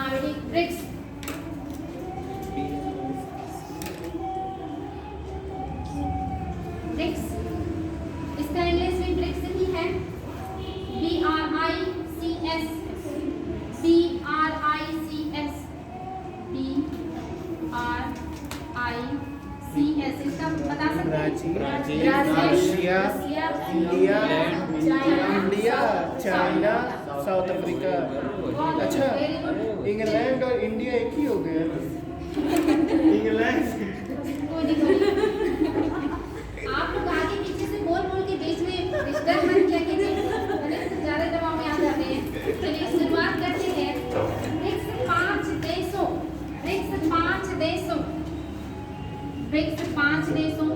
हाँ बेटी BRICS. BRICS इसका इंग्लिश में ब्रिक्स ही है, BRICS, BRICS, BRICS। इसका बता सकते हैं? Brazil, Russia, India, China, south Africa. अच्छा, इंग्लैंड और इंडिया एक ही हो गया। इंग्लैंड आप लोग आगे पीछे से बोल बोल के बीच में डिस्टर्ब मत किया कीजिए, ज्यादा जवाब में आ जाते हैं। चलिए शुरुआत करते हैं। ब्रिक्स 5 देशों, ब्रिक्स 5 देशों, ब्रिक्स 5 देशों,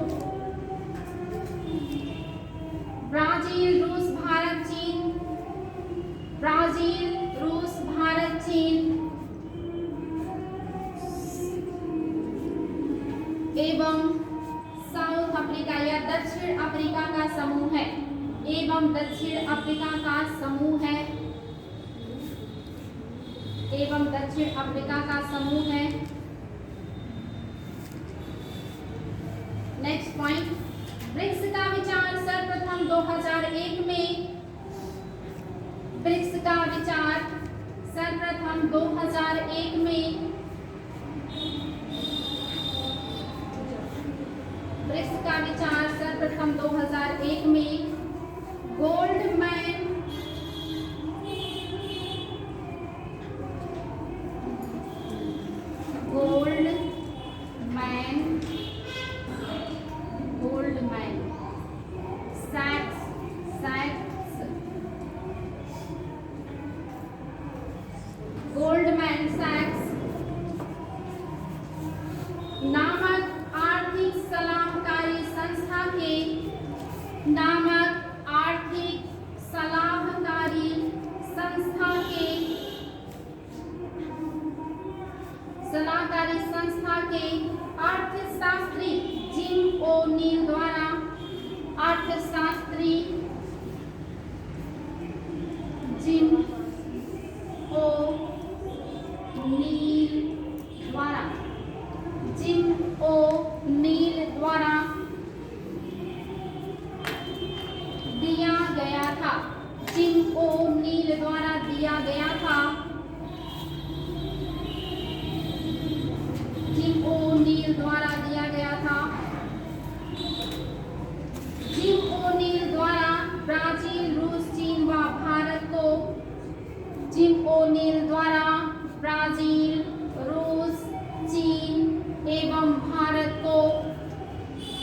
ब्राजील, रूस, भारत, चीन, ब्राजील, रूस, भारत, चीन एवं साउथ अफ्रीका या दक्षिण अफ्रीका का समूह है, एवं दक्षिण अफ्रीका का समूह है, एवं दक्षिण अफ्रीका का समूह है। नेक्स्ट पॉइंट, ब्रिक्स का विचार सर्वप्रथम 2001 में, ब्रिक्स का विचार सर्वप्रथम 2001 में, ब्रिक्स का विचार सर्वप्रथम 2001 में गोल्डमैन सैक्स नामक आर्थिक सलाहकारी संस्था के, नामक आर्थिक सलाहकारी संस्था के, सलाहकारी संस्था के अर्थशास्त्री जिम ओ'नील द्वारा, अर्थशास्त्री जिम ओ'नील द्वारा, जिम ओ'नील द्वारा दिया गया था, जिम ओ'नील द्वारा दिया गया था, जिम ओ'नील द्वारा दिया गया था। जिम ओ'नील द्वारा ब्राजील, रूस, चीन व भारत को, जिम ओ'नील द्वारा ब्राजील, रूस, चीन एवं भारत को,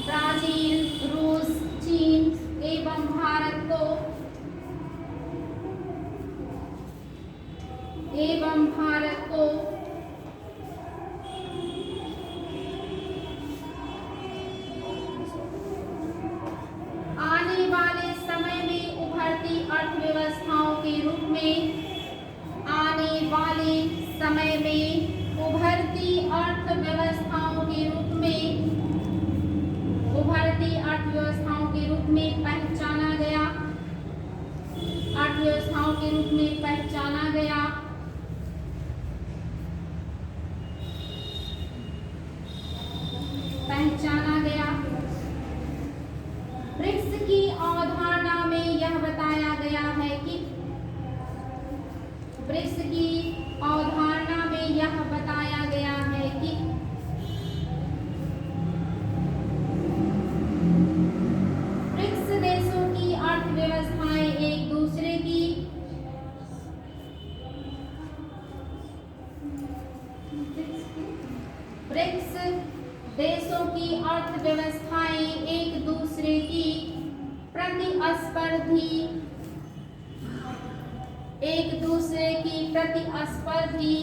ब्राजील, रूस, चीन एवं भारत को, एवं भारत को आने वाले समय में उभरती अर्थव्यवस्थाओं के रूप में, आने वाले समय में उभरती अर्थव्यवस्थाओं के रूप में, उभरती अर्थव्यवस्थाओं के रूप में पहचाना गया, अर्थव्यवस्थाओं के रूप में पहचाना गया। पहचाना गया। ब्रिक्स की अवधारणा में यह बताया गया है कि, ब्रिक्स की अवधारणा में यह बताया गया है कि ब्रिक्स देशों की अर्थव्यवस्थाएं एक दूसरे की, ब्रिक्स देशों की अर्थव्यवस्थाएं एक दूसरे की प्रतिस्पर्धी, एक दूसरे की प्रतिस्पर्धी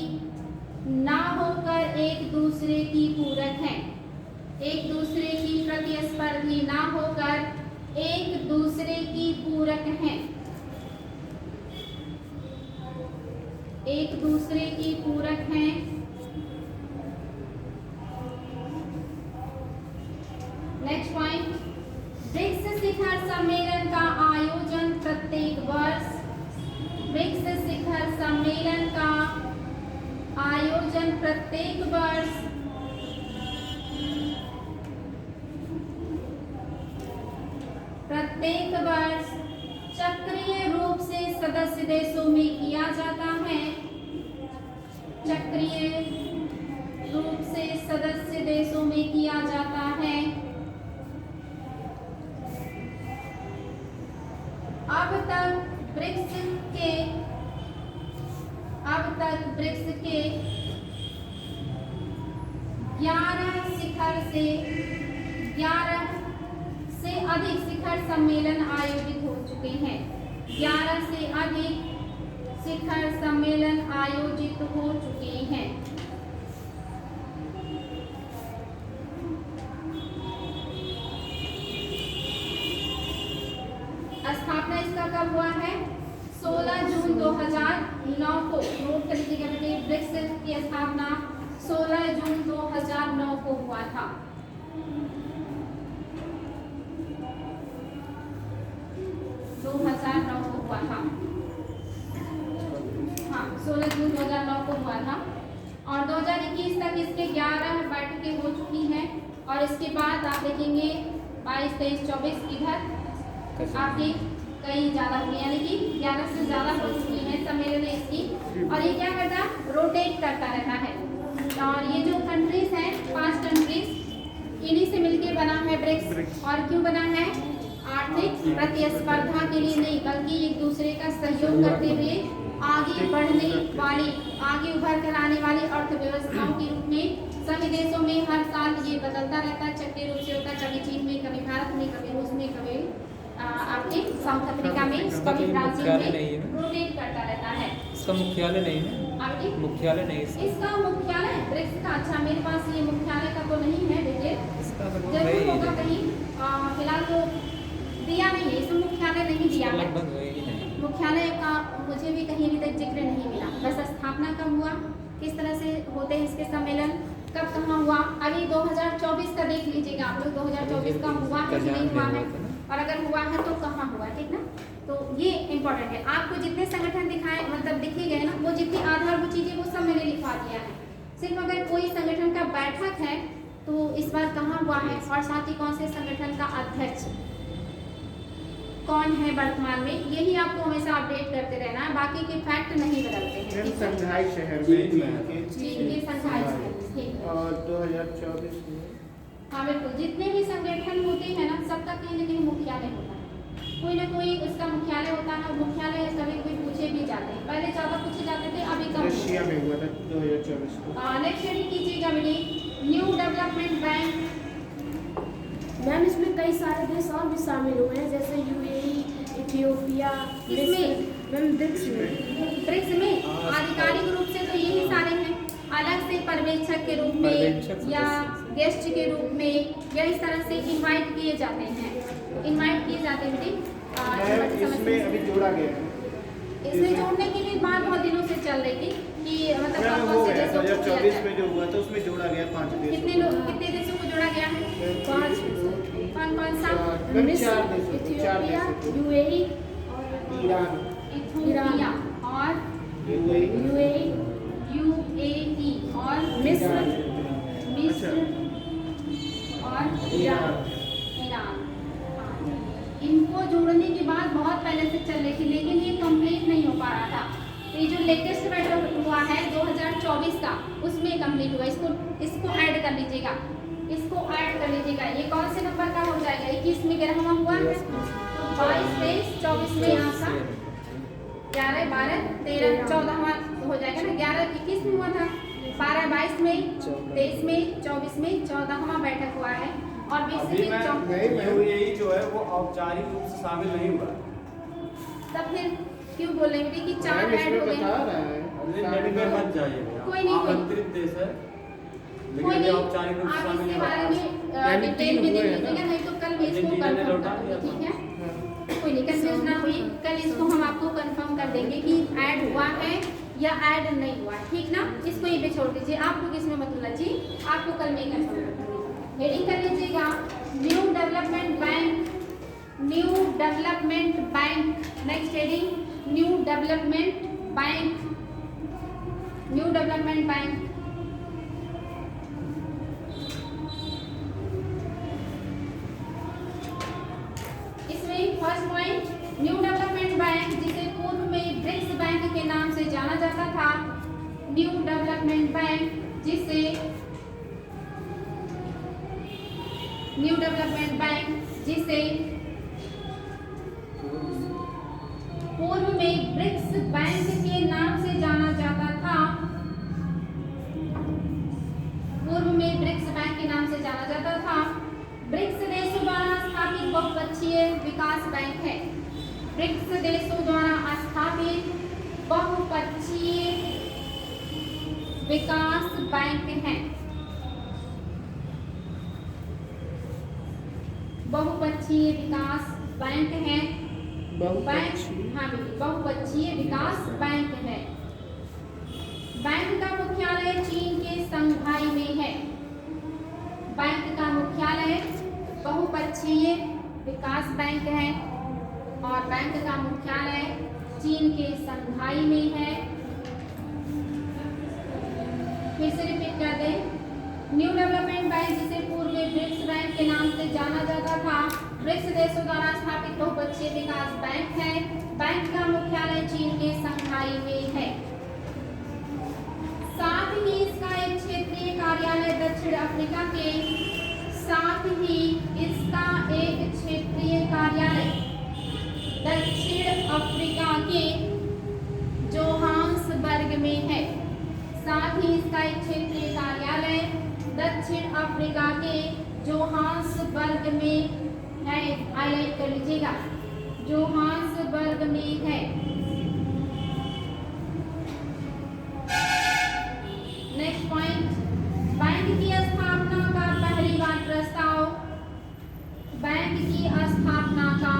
ना होकर एक दूसरे की पूरक हैं, एक दूसरे की प्रतिस्पर्धी ना होकर एक दूसरे की पूरक हैं, एक दूसरे की पूरक हैं। नेक्स्ट पॉइंट, ब्रिक्स शिखर सम्मेलन का आयोजन प्रत्येक वर्ष, ब्रिक्स शिखर सम्मेलन का प्रत्येक वर्ष चक्रीय रूप से सदस्य देशों में किया जाता है। चक्रीय रूप से सदस्य देशों में किया जाता है। अब तक ब्रिक्स के 11 से अधिक शिखर सम्मेलन आयोजित हो चुके हैं। 11 से अधिक शिखर सम्मेलन आयोजित हो चुके हैं। स्थापना इसका कब हुआ है? 16 जून 2009 को। नोट कर लीजिएगा बेटे, ब्रिक्स की स्थापना 16 जून 2009 को हुआ था। हाँ, 16 जून 2009 को हुआ था और 2021 तक इसके 11 बैठकें हो चुकी हैं। और इसके बाद आप देखेंगे 22, 23, 24 इधर आपके कई ज़्यादा हुए, यानी कि 11 से ज़्यादा हो चुकी हैं सम्मेलन इसकी। और ये क्या करता है? रोटेट करता रहता है। और ये जो कंट्रीज हैं, 5 कंट्रीज, इन्हीं से मिलके बना है ब्रिक्स। और क्यों बना है? आर्थिक प्रतिस्पर्धा के लिए नहीं, बल्कि एक दूसरे का सहयोग करते हुए आगे बढ़ने वाली, आगे उभर कर आने वाली अर्थव्यवस्थाओं के रूप में सभी देशों में हर साल ये बदलता रहता है, चक्रीय रूप से होता है। कभी चीन में, कभी भारत में, कभी रूस में, कभी आपके साउथ अफ्रीका में, कभी ब्राजील में रोटेट करता रहता है। इसका मुख्यालय नहीं है? मुख्यालय नहीं इसका मुख्यालय ब्रिक्स का। अच्छा, मेरे पास ये मुख्यालय का तो नहीं है बेटे, जरूर होगा कहीं, फिलहाल तो दिया नहीं है, इसमें मुख्यालय नहीं दिया है। मुख्यालय का मुझे भी कहीं अभी तक जिक्र नहीं मिला। बस स्थापना कब हुआ, किस तरह से होते हैं इसके सम्मेलन, कब कहाँ हुआ। अभी 2024 का देख लीजिएगा आप लोग, 2024 का हुआ है कि नहीं हुआ है, और अगर हुआ है तो कहाँ हुआ, ठीक ना। तो ये इम्पोर्टेंट है। आपको जितने संगठन दिखाए, मतलब दिखे गए ना, वो जितनी आधारभूत चीजें वो सब मैंने लिखवा दिया है। सिर्फ अगर कोई संगठन का बैठक है तो इस बार कहाँ हुआ है, और साथ ही कौन से संगठन का अध्यक्ष कौन है वर्तमान में, यही आपको हमेशा अपडेट करते रहना है। बाकी के फैक्ट नहीं बदलते हैं। संघाई शहर में चीन के संघाई शहर और 2024 में। हाँ बिल्कुल, जितने भी संगठन होते हैं ना, सबका कहीं ना कहीं मुख्यालय होता है, कोई ना कोई उसका मुख्यालय होता है। मुख्यालय कभी कभी पूछे भी जाते हैं, पहले ज़्यादा पूछे जाते थे, अभी कम। रशिया में हुआ था 2024 को। नेक्स्ट रीडिंग कीजिएगा बेटी, न्यू डेवलपमेंट बैंक। मैम इसमें कई सारे देश और भी शामिल हुए हैं, जैसे यूएई, इथियोपिया। मैम ब्रिक्स में आधिकारिक रूप से तो यही सारे हैं, अलग से पर्यवेक्षक के रूप में या गेस्ट के रूप में या इस तरह से इनवाइट किए जाते हैं, बेटी। इसमें अभी जोड़ा गया है। इसमें जोड़ने की भी बात बहुत दिनों से चल रही थी कि मतलब कौन से देशों को 2024 में जो हुआ था उसमें जोड़ा गया 5 देश। कितने देशों को जोड़ा गया है? 5। कौन सा? मिस्र, इथियोपिया, यूएई, ईरान, इथियोपिया और यूएई और मिस्र और ईरान। इनको जोड़ने के बाद बहुत पहले से चल रही थी, लेकिन ये कंप्लीट नहीं हो पा रहा था। तो ये जो लेटेस्ट बैटल हुआ है 2024 का, उसमें कंप्लीट हुआ। इसको ऐड कर लीजिएगा, ये कौन से नंबर का हो जाएगा? 21 में 11वां हुआ है, 22, 23, 24 में आपका 11, 12, 13, 14वां हो जाएगा ना। 11, 21 में हुआ था, 12, 22 में, 23 में, 24 में 14वां बैठक हुआ है। और यही जो है वो औपचारिक रूप से शामिल नहीं हुआ। तब फिर क्यों बोल रहे हैं कि 4 ऐड हो गए? मत जाइए, कोई नहीं, आमंत्रित देश है, कोई नहीं, औपचारिक रूप से आप शामिल इसके नहीं बारे में डिटेल में देख लीजिएगा, नहीं तो कल भी इसको कंफर्म कर देंगे, ठीक है। कोई नहीं, कंफ्यूज ना हुई, कल इसको हम आपको कंफर्म कर देंगे कि ऐड हुआ है या ऐड नहीं हुआ है, ठीक ना। इसको ये पे छोड़ दीजिए, आपको किसमें मतलब लगी, आपको कल में कंफर्म कर देंगे। हेडिंग कर लीजिएगा, new development bank. Next heading, new development bank. जाता था न्यू डेवलपमेंट बैंक, जिसे पूर्व में ब्रिक्स बैंक के नाम से जाना जाता था। ब्रिक्स देशों द्वारा स्थापित बहुपक्षीय विकास बैंक है। ब्रिक्स देशों द्वारा स्थापित बहुपक्षीय विकास बैंक है। बहुपक्षीय विकास बैंक है। बहुपक्षीय विकास बैंक है। बैंक का मुख्यालय चीन के शंघाई में है। बैंक का मुख्यालय बहुपक्षीय विकास बैंक है और बैंक का मुख्यालय चीन के शंघाई में है। फिर से रिपीट कर दें, न्यू डेवलपमेंट बैंक, जिसे पूर्व में ब्रिक्स बैंक के नाम से जाना जाता था, ब्रिक्स देशों द्वारा स्थापित बहुपक्षीय विकास बैंक है। बैंक का मुख्यालय चीन के शंघाई में है। साथ ही इसका एक क्षेत्रीय कार्यालय दक्षिण अफ्रीका के जोहान्सबर्ग में है। साथ ही इसका एक क्षेत्रीय कार्यालय दक्षिण अफ्रीका के जोहान्सबर्ग में है। हाईलाइट कर लीजिएगा, जोहान्सबर्ग में है। नेक्स्ट पॉइंट, बैंक की स्थापना का पहली बार प्रस्ताव, बैंक की स्थापना का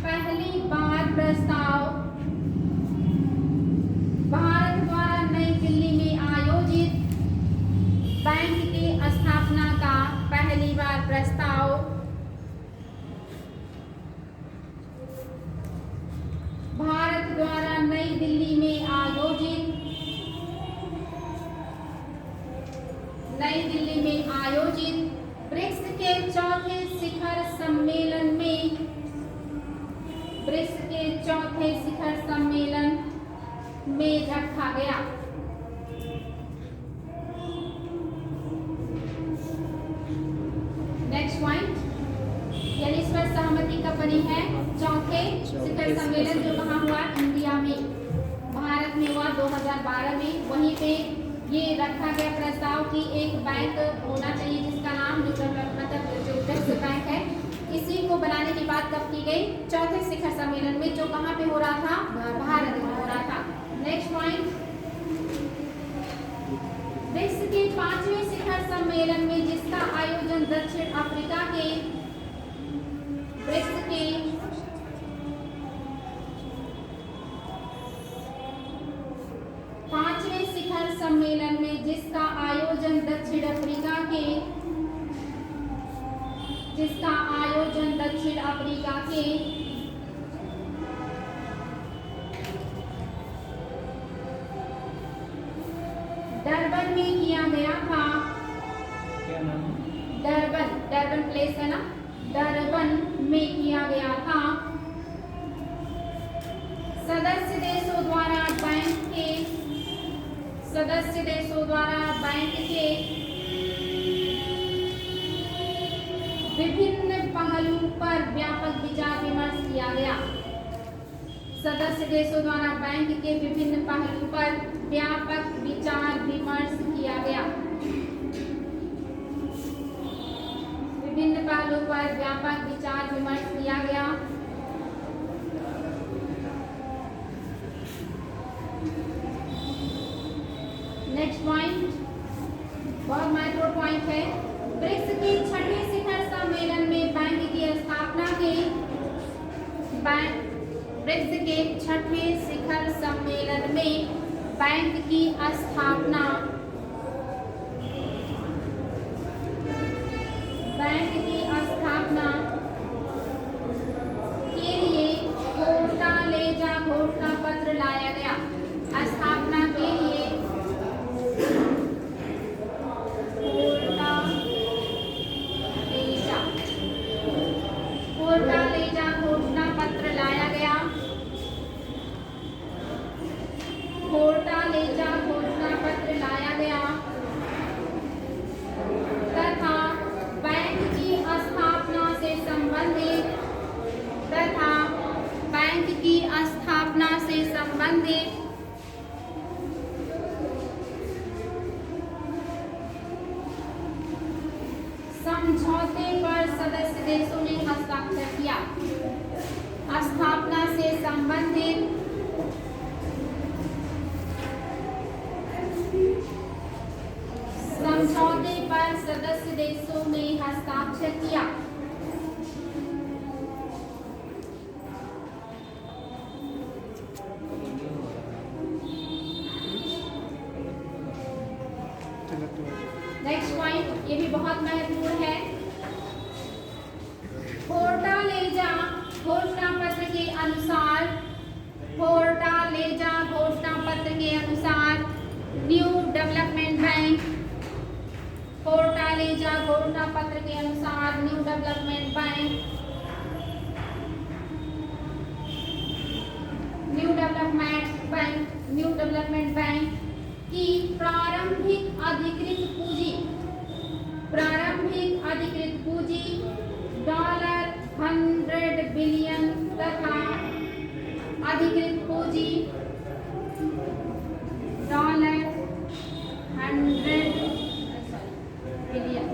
पहली बार प्रस्ताव भारत द्वारा नई दिल्ली में आयोजित बैंक की स्थापना का पहली बार प्रस्ताव भारत द्वारा नई दिल्ली में आयोजित ब्रिक्स के चौथे शिखर सम्मेलन में रखा गया। नेक्स्ट पॉइंट, यानी इस पर सहमति कब बनी है? चौथे शिखर सम्मेलन जो कहाँ हुआ? इंडिया में, भारत में हुआ 2012 में। वहीं पे ये रखा गया प्रस्ताव कि एक बैंक होना चाहिए जिसका नाम मतलब जो ब्रिक्स बैंक है, इसी को बनाने की बात कब की गई? चौथे शिखर सम्मेलन में, जो कहाँ पे हो रहा था? भारत में हो रहा था। नेक्स्ट पॉइंट, ब्रिक्स के 5वें शिखर सम्मेलन में, जिसका आयोजन दक्षिण अफ्रीका के ब्रिक्स के 5वें शिखर सम्मेलन में, जिसका आयोजन दक्षिण अफ्रीका के डरबन में किया गया था। क्या नाम है? डरबन प्लेस है ना, डरबन में किया गया था। सदस्य देशों द्वारा बैंक के विभिन्न पहलुओं पर व्यापक विचार विमर्श किया गया। सदस्य देशों द्वारा बैंक के विभिन्न पहलुओं पर व्यापक विचार विमर्श किया गया। विभिन्न पहलुओं पर व्यापक विचार विमर्श किया गया। नेक्स्ट पॉइंट बहुत महत्वपूर्ण पॉइंट है। ब्रिक्स के 6वें शिखर सम्मेलन में बैंक की स्थापना के ब्रिक्स के 6वें शिखर सम्मेलन में बैंक की स्थापना के लिए फोर्टालेजा घोषणा पत्र लाया गया। स्थापना के लिए फोर्टालेजा घोषणा पत्र लाया गया। फोर्टालेजा संबंधित समझौते पर सदस्य देशों ने हस्ताक्षर किया। स्थापना से संबंधित समझौते पर सदस्य देशों ने हस्ताक्षर किया। नेक्स्ट पॉइंट, ये भी बहुत महत्वपूर्ण है। फोर्टालेजा घोषणा पत्र के अनुसार, फोर्टालेजा घोषणा पत्र के अनुसार न्यू डेवलपमेंट बैंक, फोर्टालेजा घोषणा पत्र के अनुसार new development bank, new development bank की प्रारंभिक अधिकृत पूंजी $100 बिलियन तथा अधिकृत पूंजी $100 बिलियन।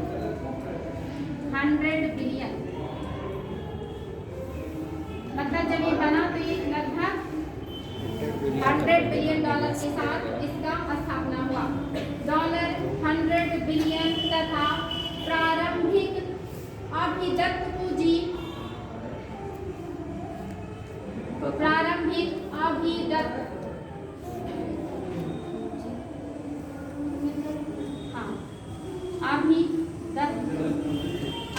मतलब जब ये बना तो ये लगभग $100 बिलियन के साथ इसका स्थापना हुआ। $100 बिलियन तथा प्रारंभिक अभिदत्त पूंजी, प्रारंभिक अभिदत्त,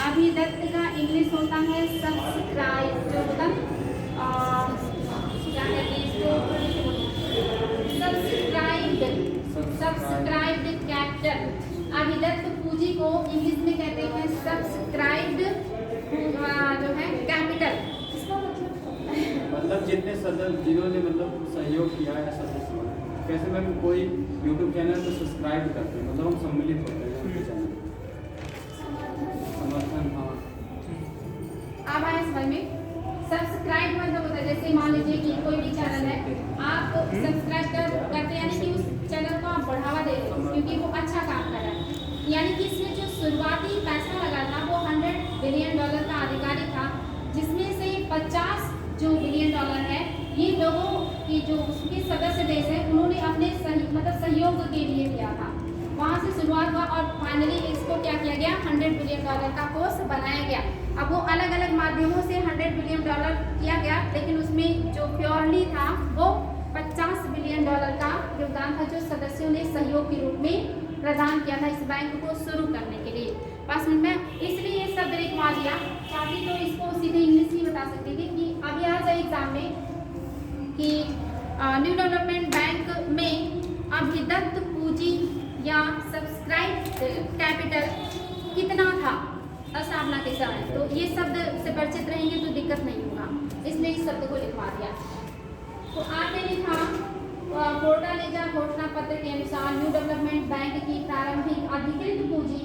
अभिदत्त का इंग्लिश होता है सब्सक्राइब, जो होता क्या कहते हैं इसको, सब्सक्राइब्ड कैपिटल। अभिदत्त पूंजी को इंग्लिश में कहते हैं सब्सक्राइब्ड जो है कैपिटल। मतलब जितने सदस्य जिन्होंने मतलब सहयोग किया है सदस्य, कैसे मैम कोई यूट्यूब चैनल तो सब्सक्राइब करते हैं, मतलब हम सम्मिलित होते हैं उनके चैनल समर्थन। हाँ, अब आए समझ में। सब्सक्राइब मतलब होता है जैसे मान लीजिए कि कोई भी चैनल है, आप सब्सक्राइब करते हैं यानी कि उस चैनल को आप बढ़ावा दे रहे हैं क्योंकि वो अच्छा काम कर रहा है। यानी कि इसमें जो शुरुआती पैसा लगा था वो $100 बिलियन का अधिकारी था, जिसमें से 50 जो बिलियन डॉलर है ये लोगों की जो उसके सदस्य देश है उन्होंने अपने सहयोग के लिए दिया था। वहाँ से शुरुआत हुआ और फाइनली इसको क्या किया गया, $100 बिलियन का कोष बनाया गया। अब वो अलग अलग माध्यमों से $100 बिलियन किया गया, लेकिन उसमें जो प्योरली था वो $50 बिलियन का योगदान था जो सदस्यों ने सहयोग के रूप में प्रदान किया था इस बैंक को शुरू करने के लिए। बस में इसलिए ये शब्द लिखवा दिया, चाहती तो इसको सीधे इंग्लिश ही बता सकती थी कि अभी आ जाए एग्जाम में कि न्यू डेवलपमेंट बैंक में अभिदत्त पूंजी या सब्सक्राइब कैपिटल कितना था स्थापना के समय। तो ये शब्द से परिचित रहेंगे तो दिक्कत नहीं होगा, इसलिए इस शब्द को लिखवा दिया। तो आपने लिखा फोर्टालेजा घोषणा पत्र के अनुसार न्यू डेवलपमेंट बैंक की प्रारंभिक अधिकृत पूंजी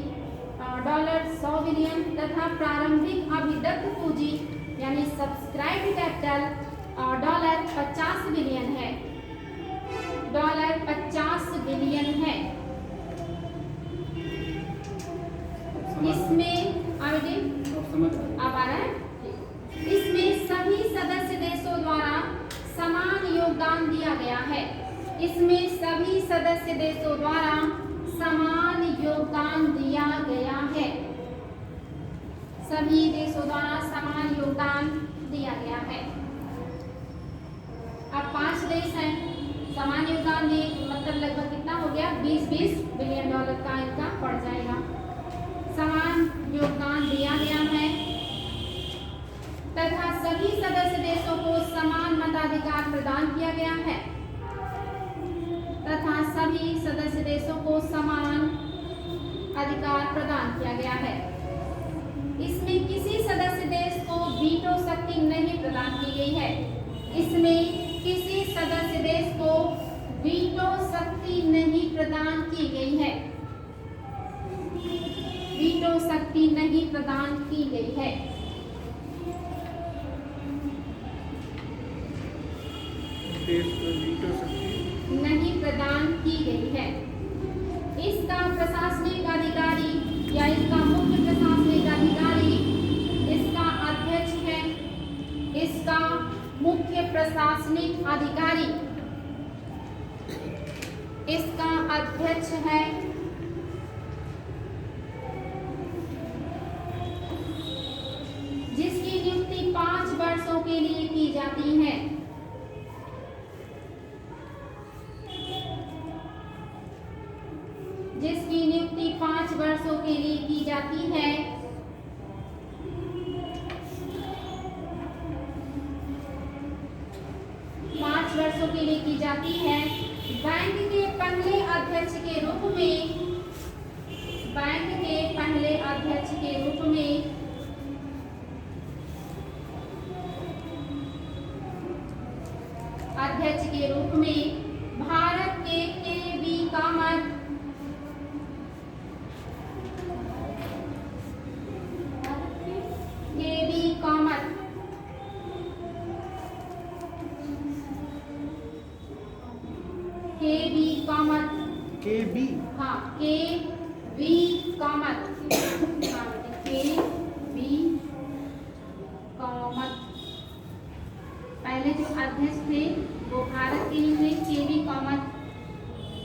$100 बिलियन तथा प्रारंभिक अभिदत्त पूंजी यानी सब्सक्राइब्ड कैपिटल $50 बिलियन है, $50 बिलियन है। इसमें अब आ रहा है, इसमें सभी सदस्य देशों द्वारा समान योगदान दिया गया है। इसमें सभी सदस्य देशों द्वारा समान योगदान दिया गया है। सभी देशों द्वारा समान योगदान दिया गया है। अब 5 देश हैं, समान योगदान दिए मतलब लगभग कितना हो गया, $20 बिलियन का इनका पड़ जाएगा। समान योगदान दिया गया है तथा सभी सदस्य देशों को समान मताधिकार प्रदान किया गया है, तथा सभी सदस्य देशों को समान अधिकार प्रदान किया गया है। इसमें किसी सदस्य देश को वीटो शक्ति नहीं प्रदान की गई है। इसमें किसी सदस्य देश को वीटो शक्ति नहीं प्रदान की गई है, वीटो शक्ति नहीं प्रदान की गई है। वीटो शक्ति नहीं प्रदान की गई है। इसका प्रशासनिक अधिकारी या इसका मुख्य प्रशासनिक अधिकारी इसका अध्यक्ष है। इसका मुख्य प्रशासनिक अधिकारी इसका अध्यक्ष है। जिसकी नियुक्ति 5 वर्षों के लिए की जाती है। जिसकी नियुक्ति 5 वर्षों के लिए की जाती है। वर्षों के लिए की जाती है। बैंक के पहले अध्यक्ष के रूप में भारत के बी कामत पहले जो अध्यक्ष थे वो भारत के ही हुए के.वी. कामत,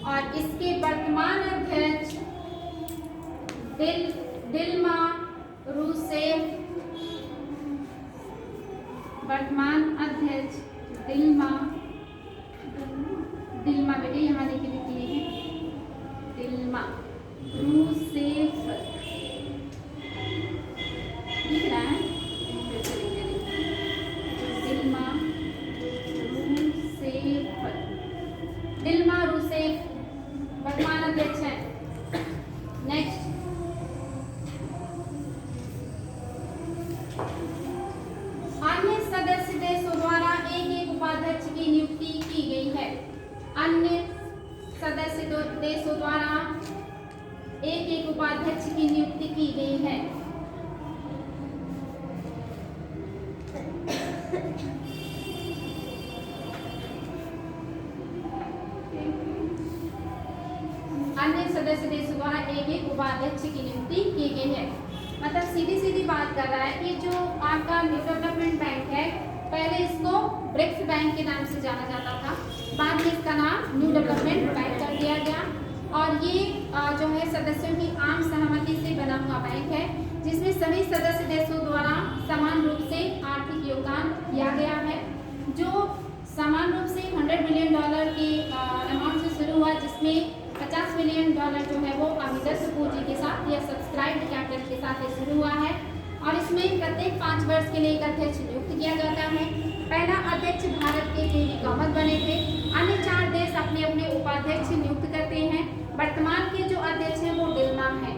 और इसके वर्तमान अध्यक्ष दिल्मा रूसेफ। वर्तमान अध्यक्ष दिल्मा बेटे यहाँ लिखे दिए हैं, दिल्मा रूसेफ दिख रहा है। दिल्मा रूसेफ वर्तमान अध्यक्ष है। नेक्स्ट, अन्य सदस्य देशों द्वारा एक उपाध्यक्ष की नियुक्ति की गई है। अन्य सदस्य देशों द्वारा एक उपाध्यक्ष की नियुक्ति की गई है। अन्य सदस्य देशों द्वारा एक उपाध्यक्ष की नियुक्ति की गई है। मतलब सीधी बात कर रहा है कि जो आपका न्यू डेवलपमेंट बैंक है, पहले इसको ब्रिक्स बैंक के नाम से जाना जाता था, बाद में इसका नाम न्यू डेवलपमेंट बैंक कर दिया गया। और ये जो है सदस्यों की आम सहमति से बना हुआ बैंक है, जिसमें सभी सदस्य देशों द्वारा समान रूप से आर्थिक योगदान दिया गया है। जो समान रूप से $100 बिलियन के अमाउंट से शुरू हुआ, जिसमें $50 बिलियन जो है वो अभिदत्त पूंजी के साथ या सब्सक्राइब्ड कैपिटल के साथ शुरू हुआ है। और इसमें प्रत्येक 5 वर्ष के लिए एक अध्यक्ष नियुक्त किया जाता है। पहला अध्यक्ष भारत के के.वी. कामत बने थे। अन्य 4 देश अपने अपने उपाध्यक्ष नियुक्त करते हैं। वर्तमान के जो अध्यक्ष हैं वो दिल्मा है।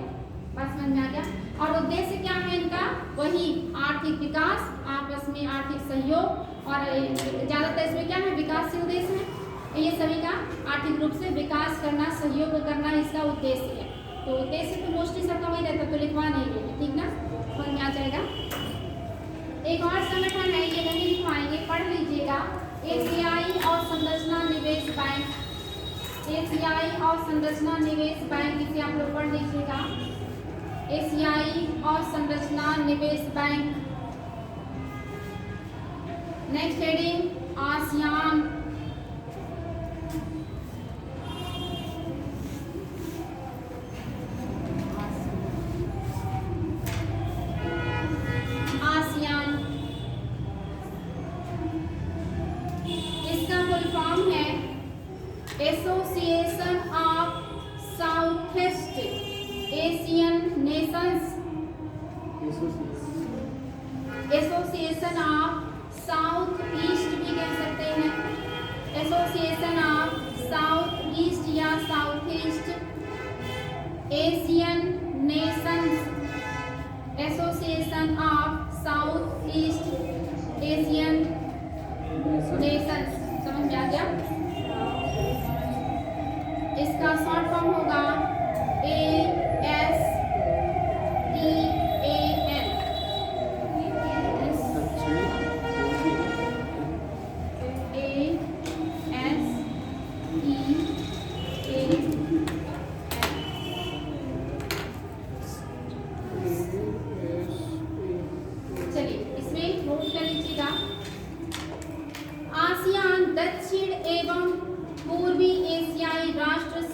बस समझ में आ गया। और उद्देश्य क्या है इनका? वही आर्थिक विकास, आपस में आर्थिक सहयोग, और ज़्यादातर इसमें क्या है, विकासशील देश है। ये सभी का आर्थिक रूप से विकास करना, सहयोग करना इसका उद्देश्य है। तो उद्देश्य तो मोस्टली सबका वही रहता, तो लिखवा नहीं रहे, ठीक ना, समझ में आ जाएगा। एक और संगठन है, ये नहीं लिखवाएंगे, पढ़ लीजिएगा। एशियाई और संरचना निवेश बैंक। एशियाई और संरचना निवेश बैंक, इसे आप लोग पढ़ लीजिएगा। एशियाई और संरचना निवेश bank. Next heading, ASEAN. Association of south east Asian Nations. Association of south east भी कह सकते हैं। एसोसिएशन ऑफ साउथ ईस्ट या south east Asian Nations. Association of south east Asian Nations. समझ में आ गया? इसका शॉर्ट फॉर्म होगा ASEAN।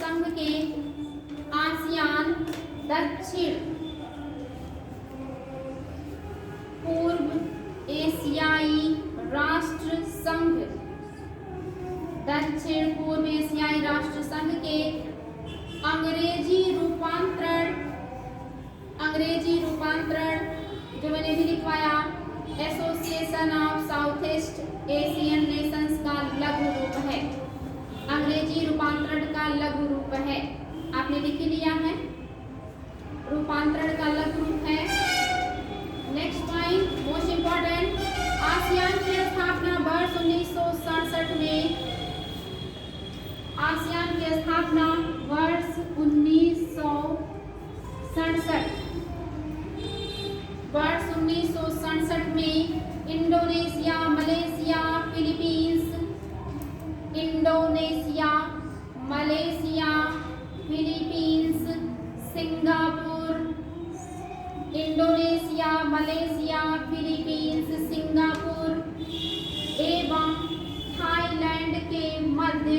संघ के आसियान दक्षिण पूर्व एशियाई राष्ट्र संघ दक्षिण पूर्व एशियाई राष्ट्र संघ के अंग्रेजी रूपांतरण जो मैंने भी लिखवाया association of south east Asian Nations का लघु रूप है। अंग्रेजी रूपांतरण का लघु रूप है, आपने लिख लिया है, रूपांतरण का लघु रूप है। Next point most important, ASEAN की स्थापना वर्ष 1967 में, आसियान की स्थापना वर्ष 1967 में इंडोनेशिया, मलेशिया, फिलीपींस, सिंगापुर एवं थाईलैंड के मध्य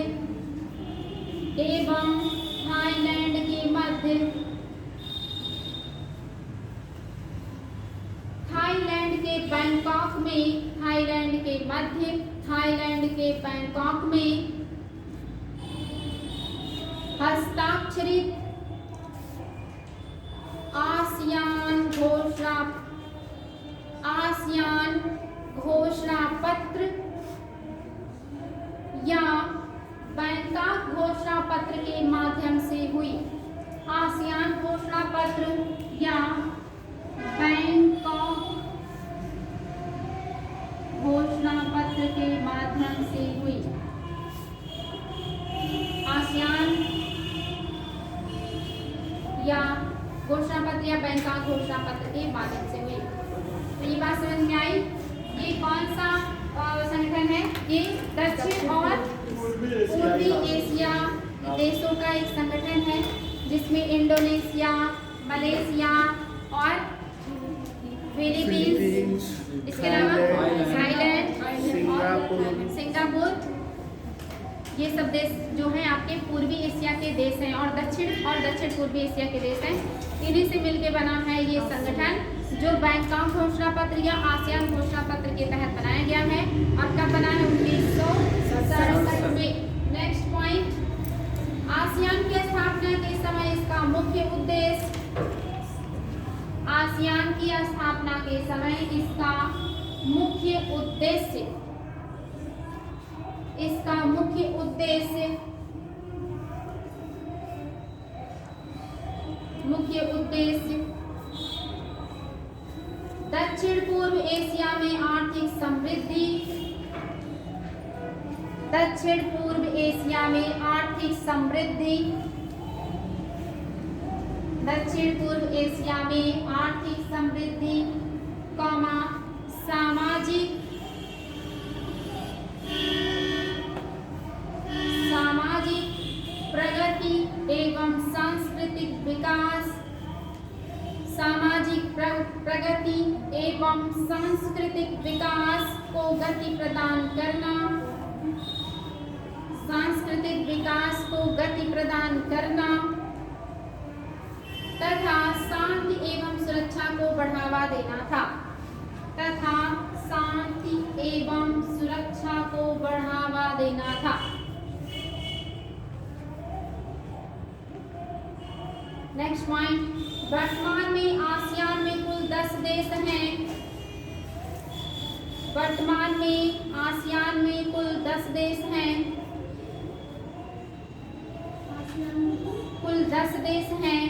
थाईलैंड के बैंकॉक में हस्ताक्षरित आसियान घोषणा पत्र या बैंकॉक घोषणा पत्र के माध्यम से हुई। आसियान घोषणा पत्र या बैंकॉक घोषणा पत्र के माध्यम से हुई। आसियान या घोषणा पत्र या बैंकॉक घोषणा पत्र के माध्यम से हुई। तो ये बात समझ में आई। ये कौन सा संगठन है? ये दक्षिण और पूर्वी एशिया देशों का एक संगठन है जिसमें इंडोनेशिया, मलेशिया और फिलीपींस, इसके अलावा थाईलैंड और सिंगापुर, ये सब देश जो हैं आपके पूर्वी एशिया के देश हैं और दक्षिण पूर्वी एशिया के देश हैं। इन्हीं से मिलकर बना है ये संगठन जो बैंकॉक घोषणा पत्र या आसियान घोषणा पत्र के तहत बनाया गया है। और कब बना है? 1967 में। नेक्स्ट पॉइंट, आसियान की स्थापना के समय इसका मुख्य उद्देश्य, आसियान की स्थापना के समय इसका मुख्य उद्देश्य दक्षिण पूर्व एशिया में आर्थिक समृद्धि, दक्षिण पूर्व एशिया में आर्थिक समृद्धि, दक्षिण पूर्व एशिया में आर्थिक समृद्धि, सामाजिक प्रगति एवं सांस्कृतिक विकास, सामाजिक प्रगति एवं सांस्कृतिक विकास को गति प्रदान करना, सांस्कृतिक विकास को गति प्रदान करना तथा शांति एवं सुरक्षा को बढ़ावा देना था, तथा शांति एवं सुरक्षा को बढ़ावा देना था। नेक्स्ट पॉइंट, वर्तमान में आसियान में कुल 10 देश हैं। वर्तमान में आसियान में कुल 10 देश हैं। कुल 10 देश हैं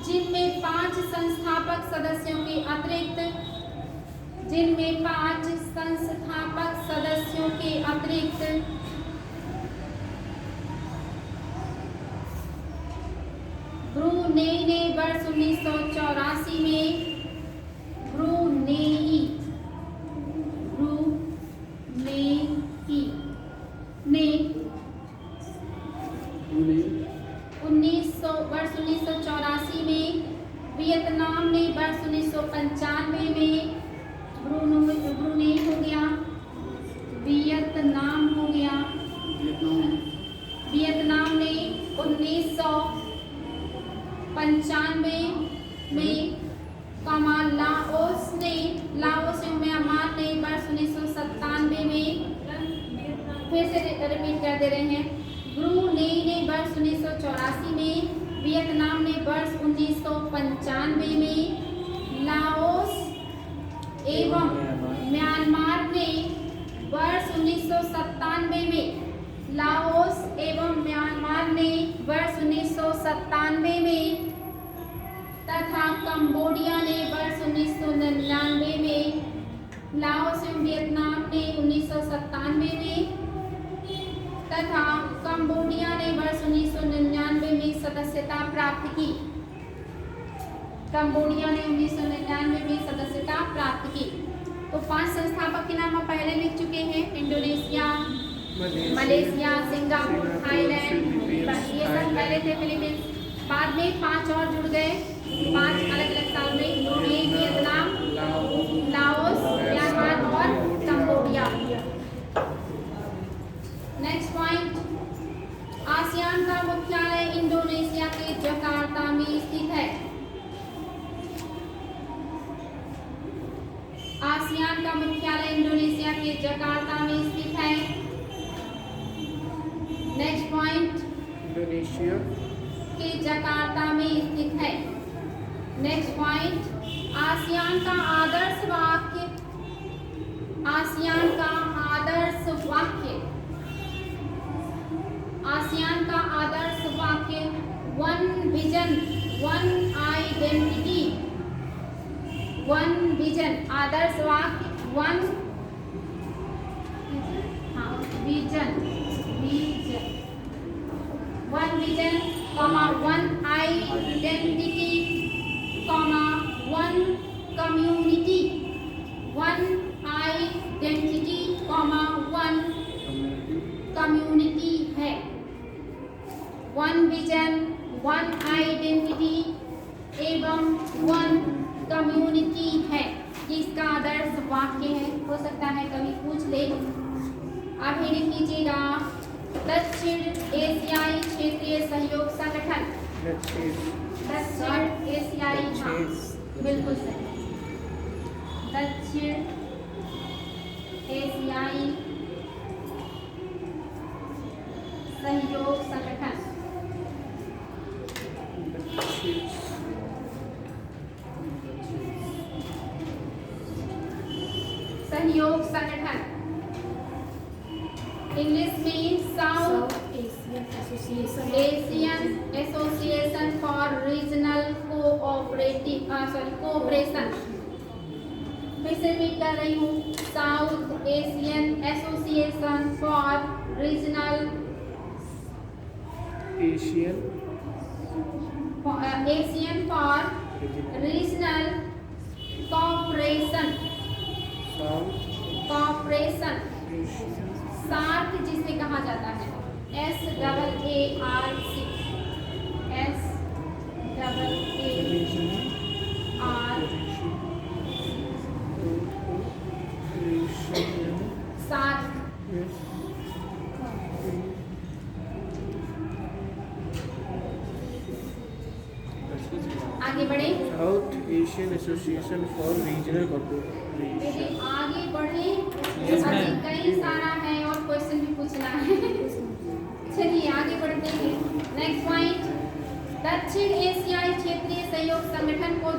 जिनमें 5 संस्थापक सदस्यों के अतिरिक्त ब्रूनेई ने वर्ष 1984 में ब्रूनेई ने वर्ष 1984 में, वियतनाम ने वर्ष 1995 में, ब्रूनेई हो गया, वियतनाम ने 1995 में, लाओस एवं म्यांमार ने वर्ष 1997 में, फिर से रिपीट कर दे रहे हैं, ब्रूनेई ने वर्ष 1984 में, वियतनाम ने वर्ष 1995 में, लाओस एवं म्यांमार ने वर्ष 1997 में, लाओस एवं म्यांमार ने वर्ष 1997 में, तथा कंबोडिया ने वर्ष 1999 में, लाओस एवं वियतनाम ने 1997 में, तथा कंबोडिया ने वर्ष 1999 में सदस्यता प्राप्त की। कंबोडिया ने 1999 में सदस्यता प्राप्त की। तो 5 संस्थापक के नाम हम पहले लिख चुके हैं, इंडोनेशिया, मलेशिया, सिंगापुर, थाईलैंड, ये सब पहले थे, फिलीपींस। बाद में 5 और जुड़ गए, 5 अलग अलग साल में, ब्रूनेई, वियतनाम, लाओस, म्यांमार और कंबोडिया। नेक्स्ट पॉइंट, आसियान का मुख्यालय इंडोनेशिया के जकार्ता में स्थित है। आसियान का मुख्यालय इंडोनेशिया के जकार्ता में स्थित है। नेक्स्ट पॉइंट, इंडोनेशिया के जकार्ता में स्थित है। नेक्स्ट पॉइंट, आसियान का आदर्श वाक्य, आसियान का आदर्श वाक्य, आसियान का आदर्श वाक्य, one vision, one identity, one vision, आदर्श वाक्य, one vision, one vision, one identity, one community, one identity, one community है। वन विजन, वन आइडेंटिटी एवं वन कम्युनिटी है, इसका आदर्श वाक्य है। हो सकता है कभी पूछ ले। आप हेडिंग कीजिएगा, दक्षिण एशियाई क्षेत्रीय सहयोग संगठन। दक्षिण एशियाई, हाँ बिल्कुल सही, दक्षिण एशियाई सहयोग संगठन। सहयोग संगठन इंग्लिश में south Asian association for regional cooperation. फिर से रिपीट कर रही हूँ, south Asian association for regional Asian for regional corporation, SAARC जिसे कहा जाता है, SAARC, सार्क। आगे बढ़े, south Asian association for regional corporation. आगे बढ़े, अभी कई सारा है और क्वेश्चन भी पूछना है। चलिए आगे बढ़ते हैं। नेक्स्ट पॉइंट, दक्षिण एशियाई क्षेत्रीय सहयोग संगठन को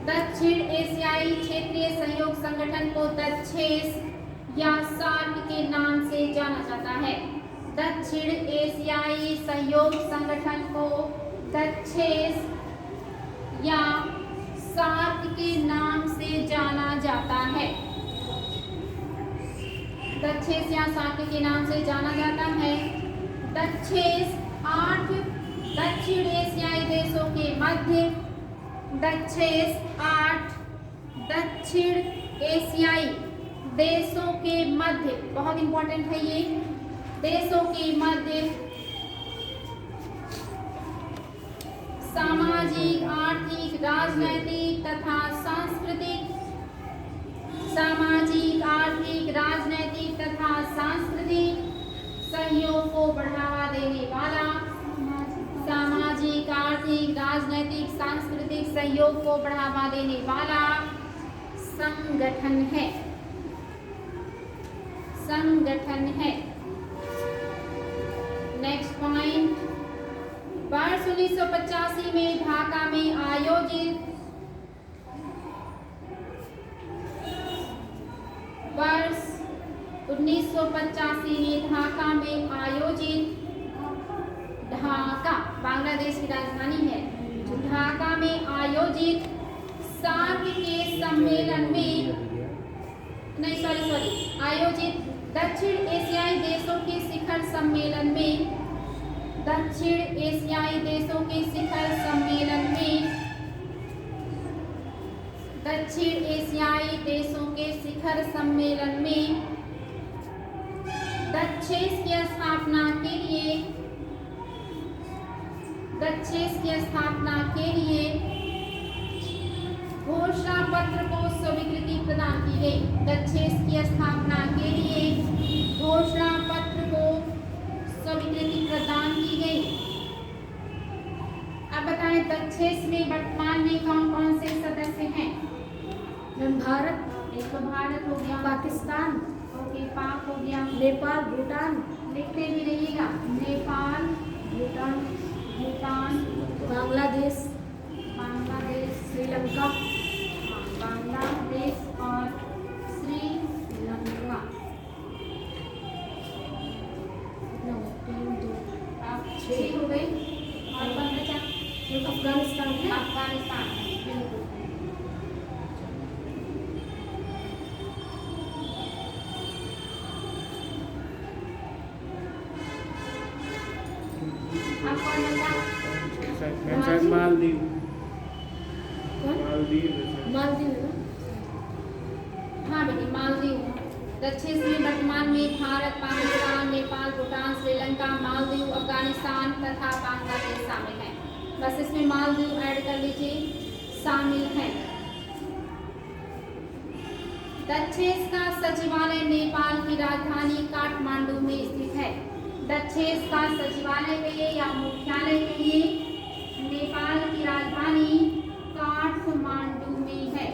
दक्षिण एशियाई क्षेत्रीय सहयोग संगठन को दक्षेस या सार्क के नाम से जाना जाता है। दक्षिण एशियाई सहयोग संगठन को दक्षेस या सार्क के नाम से जाना जाता है। दक्षेस या सार्क के नाम से जाना जाता है। दक्षेस 8 दक्षिण एशियाई देशों के मध्य, दक्षेस 8 दक्षिण एशियाई देशों के मध्य, बहुत इंपॉर्टेंट है ये, देशों के मध्य सामाजिक, आर्थिक, राजनैतिक तथा सांस्कृतिक, सामाजिक, आर्थिक, राजनैतिक तथा सांस्कृतिक सहयोग को बढ़ावा देने राजनैतिक सांस्कृतिक सहयोग को बढ़ावा देने वाला संगठन है। संगठन है। नेक्स्ट पॉइंट, वर्ष 1985 में ढाका में आयोजित वर्ष 1985 में ढाका में आयोजित, ढाका बांग्लादेश की राजधानी है, ढाका में आयोजित सार्क के सम्मेलन में आयोजित दक्षिण एशियाई देशों के शिखर सम्मेलन में, दक्षिण एशियाई देशों के शिखर सम्मेलन में, दक्षिण एशियाई देशों के शिखर सम्मेलन में दक्षेस की स्थापना के लिए, दक्षेस की स्थापना के लिए घोषणा पत्र को स्वीकृति प्रदान की गई। दक्षेस की स्थापना के लिए घोषणा पत्र को स्वीकृति प्रदान की गई। अब बताएं दक्षेस में वर्तमान में कौन कौन से सदस्य हैं? भारत, एक तो भारत हो गया, पाकिस्तान, ओके, पाक हो गया, नेपाल, भूटान, लिखते भी रहिएगा, नेपाल, भूटान, भूटान, बांग्लादेश, बांग्लादेश, श्रीलंका, बांग्लादेश और श्रीलंका। अब 6 हो गई और कौन बचा? अफगानिस्तान है। अफगानिस्तान, बिल्कुल। अब कौन बचा? शायद मालदीव। कौन? मालदीव है शायद। मालदीव है ना? हाँ बेटी, मालदीव। दक्षिण में वर्तमान में भारत, पाकिस्तान, नेपाल, भूटान, श्रीलंका, मालदीव, अफगानिस्तान तथा बांग्लादेश शामिल हैं। बस इसमें मालदीव ऐड कर लीजिए, शामिल हैं। दक्षेस का सचिवालय नेपाल की राजधानी काठमांडू में स्थित है। दक्षेस का सचिवालय कहिए या मुख्यालय कहिए, नेपाल की राजधानी काठमांडू में है।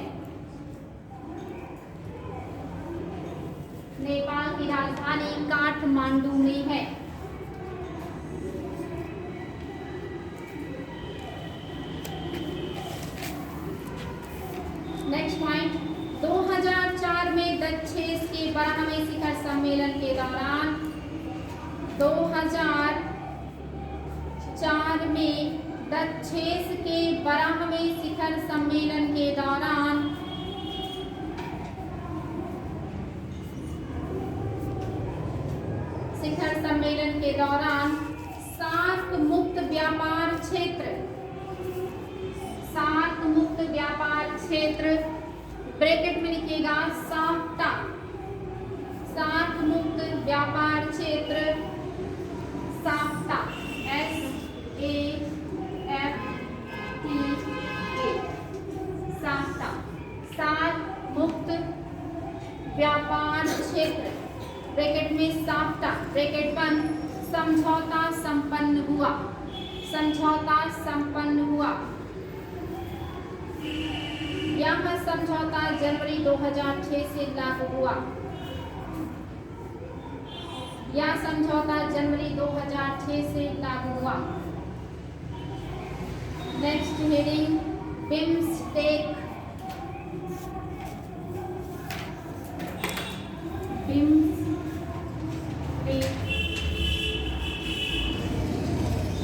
नेपाल की राजधानी काठमांडू में है। नेक्स्ट पॉइंट, 2004 में दक्षेस के 12वें शिखर सम्मेलन के दौरान, 2004 में दक्षेस के 12वें शिखर सम्मेलन के दौरान शिखर सम्मेलन के दौरान सार्क मुक्त व्यापार क्षेत्र, सार्क मुक्त व्यापार क्षेत्र ब्रैकेट में लिखिएगा साफ्टा, सार्क मुक्त व्यापार क्षेत्र साफ्टा, SAFTA, साफ्टा, सार्क मुक्त व्यापार क्षेत्र ब्रैकेट में साफ्टा, ब्रैकेट बंद, समझौता संपन्न हुआ, समझौता संपन्न हुआ। यह समझौता जनवरी 2006 से लागू हुआ। यह समझौता जनवरी 2006 से लागू हुआ। Next heading, BIMSTEC, BIMSTEC,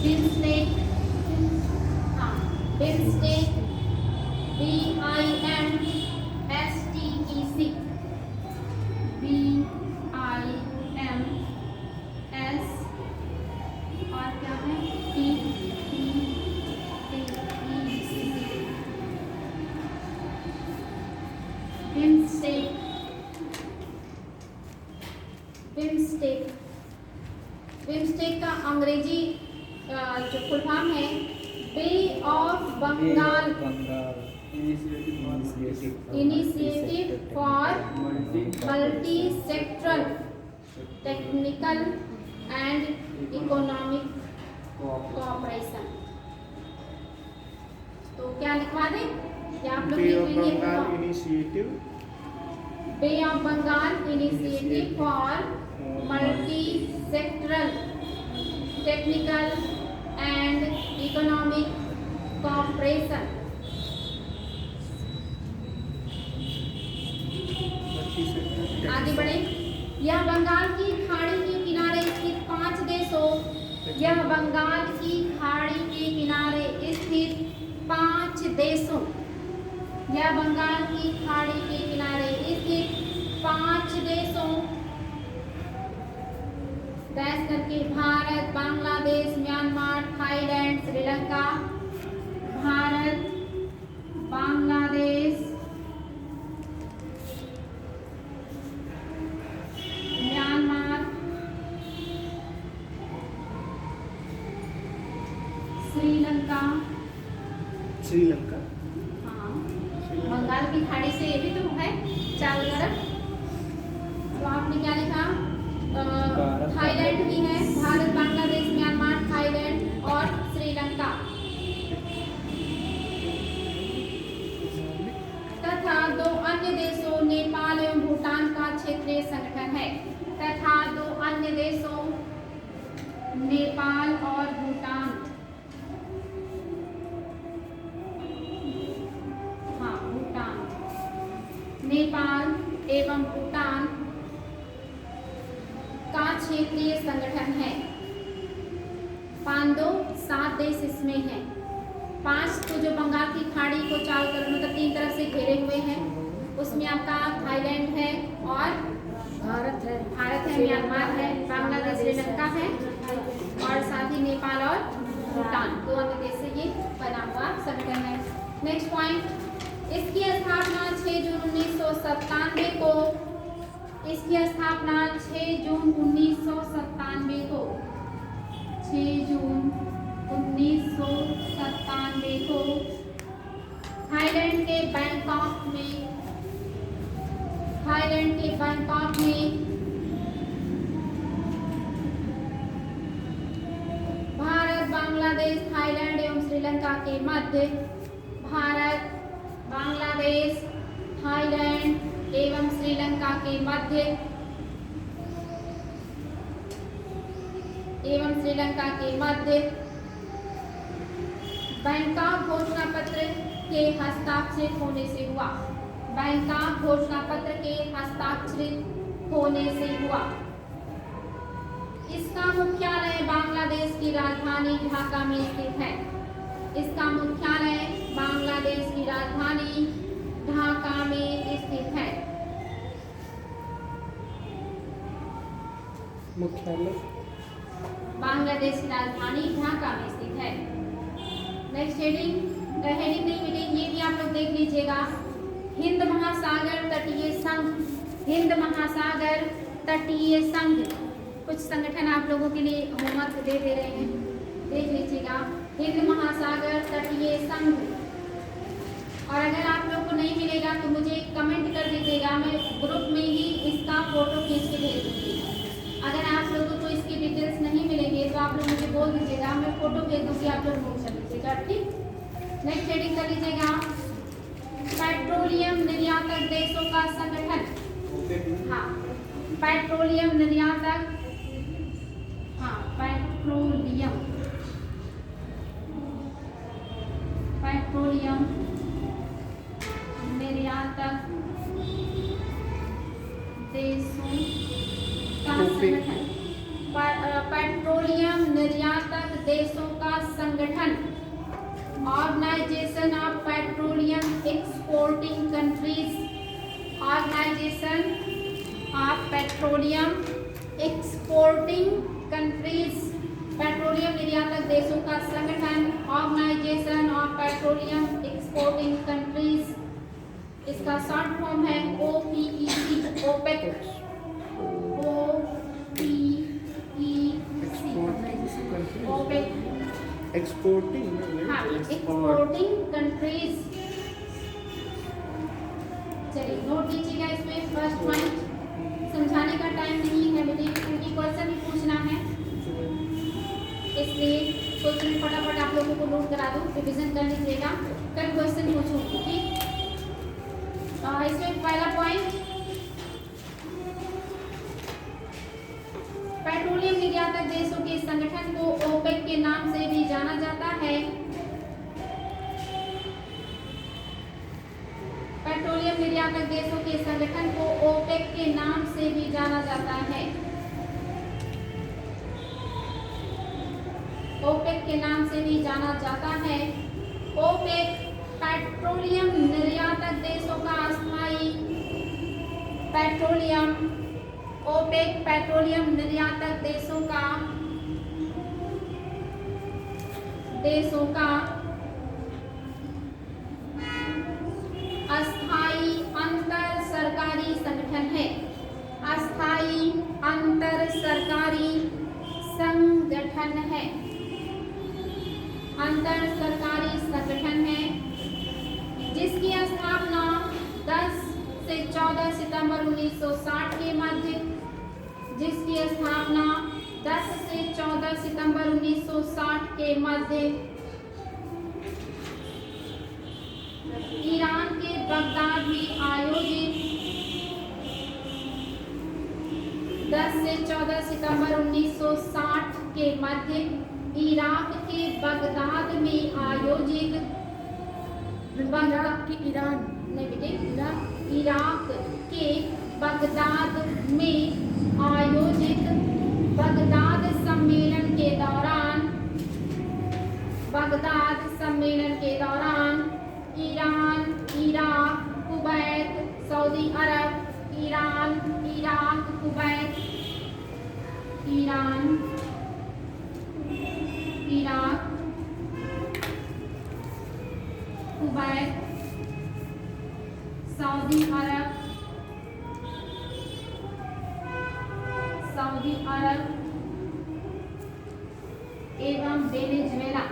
BIMSTEC, हाँ, बिम्स्टेक, BIMSTEC, BIMS और क्या है, बिम्स्टेक, बिम्स्टेक, बिम्स्टेक का अंग्रेजी जो फुल फॉर्म है bay of Bengal initiative for multi sectoral technical and economic cooperation. तो क्या लिखवा दें, या आप लोग बे ऑफ लिख लेंगे Bengal Initiative, Bay of Bengal initiative for multi sectoral technical and Economic Cooperation. आगे बढ़े। यह बंगाल की खाड़ी के किनारे स्थित 5 देशों, यह बंगाल की खाड़ी के किनारे स्थित 5 देशों, यह बंगाल की खाड़ी के किनारे स्थित 5 देशों डैश करके Bharat, Bangladesh, Myanmar, Thailand, Sri Lanka, Bharat, Bangladesh, Myanmar, Sri Lanka. Sri Lanka, हाँ, बंगाल की खाड़ी से ये भी तो है चारों तरफ। तो आपने क्या लिखा, थाईलैंड भी है, भारत, बांग्लादेश, म्यांमार, थाईलैंड और श्रीलंका तथा 2 अन्य देशों नेपाल एवं भूटान का क्षेत्रीय संगठन है, तथा 2 अन्य देशों नेपाल और भूटान, हाँ भूटान, नेपाल एवं भूटान का क्षेत्रीय संगठन है। 7 देश इसमें हैं। 5 तो जो बंगाल की खाड़ी को चारों तरफ मतलब 3 तरफ से घेरे हुए हैं, उसमें आपका थाईलैंड है और भारत है, म्यांमार है, बांग्लादेश, श्रीलंका है और साथ ही नेपाल और भूटान 2 अन्य देश से ये बना हुआ संगठन है। नेक्स्ट पॉइंट, इसकी स्थापना 6 जून 1997 को, इसकी स्थापना 6 जून 1997 को, 6 जून 1997 को थाईलैंड के बैंकॉक में, भारत, बांग्लादेश, थाईलैंड एवं श्रीलंका के मध्य, भारत, बांग्लादेश, थाईलैंड एवं श्रीलंका के मध्य बैंकॉक घोषणा पत्र के हस्ताक्षरित होने से हुआ, बैंकॉक घोषणा पत्र के हस्ताक्षरित होने से हुआ। इसका मुख्यालय बांग्लादेश की राजधानी ढाका में स्थित है, इसका मुख्यालय बांग्लादेश की राजधानी ढाका में स्थित है। मुख्यालय बांग्लादेश की राजधानी ढाका में स्थित है। नेक्स्ट हेडिंग नहीं मिलेगी, ये भी आप लोग देख लीजिएगा। हिंद महासागर तटीय संघ, हिंद महासागर तटीय संघ, कुछ संगठन आप लोगों के लिए होमवर्क दे रहे हैं, देख लीजिएगा। हिंद महासागर तटीय संघ, और अगर आप लोग को नहीं मिलेगा तो मुझे कमेंट कर दीजिएगा, मैं ग्रुप में ही इसका फोटो खींच के भेज दूँगी। अगर आप लोगों को इसकी डिटेल्स नहीं मिलेंगे तो आप लोग मुझे बोल दीजिएगा, मैं फोटो भेज दूँगी, आप लोग नोट कर लीजिएगा, ठीक। नेक्स्ट हेडिंग कर लीजिएगा, पेट्रोलियम निर्यातक देशों का संगठन। हाँ, पेट्रोलियम निर्यातक, हाँ पेट्रोलियम निर्यातक देशों का संगठन, पेट्रोलियम निर्यातक देशों का संगठन, Organization of Petroleum Exporting Countries, Organization of Petroleum Exporting Countries, petroleum निर्यातक देशों का संगठन, Organization of Petroleum Exporting Countries, इसका शॉर्ट फॉर्म है OPEC, ओपेक, ओपेक, एक्सपोर्टिंग, हाँ एक्सपोर्टिंग कंट्रीज। चलिए नोट लीजिएगा, इसमें फर्स्ट पॉइंट समझाने का टाइम नहीं है बेटे, क्योंकि क्वेश्चन भी पूछना है, इसलिए सोच में फटाफट आप लोगों को नोट करा दूं, रिवीजन कर लीजिएगा, कल क्वेश्चन पूछूंगी, ठीक। इसमें पहला पॉइंट, पेट्रोलियम निर्यातक देशों के संगठन को ओपेक के नाम से भी जाना जाता है। पेट्रोलियम निर्यातक देशों के संगठन को ओपेक के नाम से भी जाना जाता है। ओपेक के नाम से भी जाना जाता है। ओपेक पेट्रोलियम निर्यातक देशों का अस्थायी पेट्रोलियम, ओपेक पेट्रोलियम निर्यातक देशों का अस्थायी अंतर सरकारी संगठन है। अस्थायी अंतर सरकारी संगठन है। अंतर सरकारी संगठन है जिसकी स्थापना 10 से 14 सितंबर 1960 के मध्य, जिसकी स्थापना 10 से 14 सितंबर 1960 के मध्य ईरान के बगदाद में आयोजित 10 से 14 सितंबर 1960 के मध्य इराक के बगदाद में आयोजित इराक के बगदाद में आयोजित बगदाद सम्मेलन के दौरान Iran, Iraq, Kuwait, Saudi Arab, Iran, Iraq, Kuwait, Iran, Iraq, Kuwait, Saudi Arab एवं Venezuela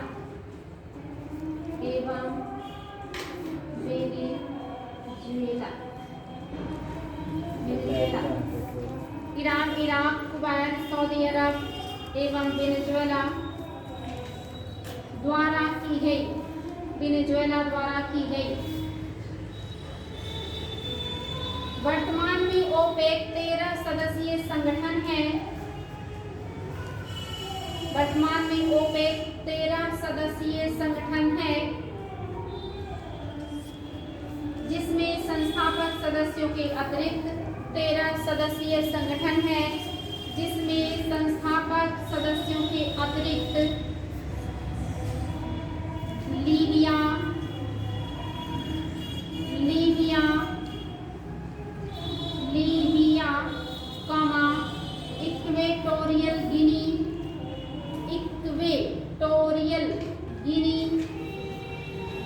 Iran, Iraq, Kuwait, Saudi Arab एवं वेनेजुएला द्वारा की गई। वर्तमान में ओपेक 13 सदस्यीय संगठन है। वर्तमान में ओपेक 13 सदस्यीय संगठन है जिसमें संस्थापक सदस्यों के अतिरिक्त 13 सदस्यीय संगठन है जिसमें संस्थापक सदस्यों के अतिरिक्त लीबिया,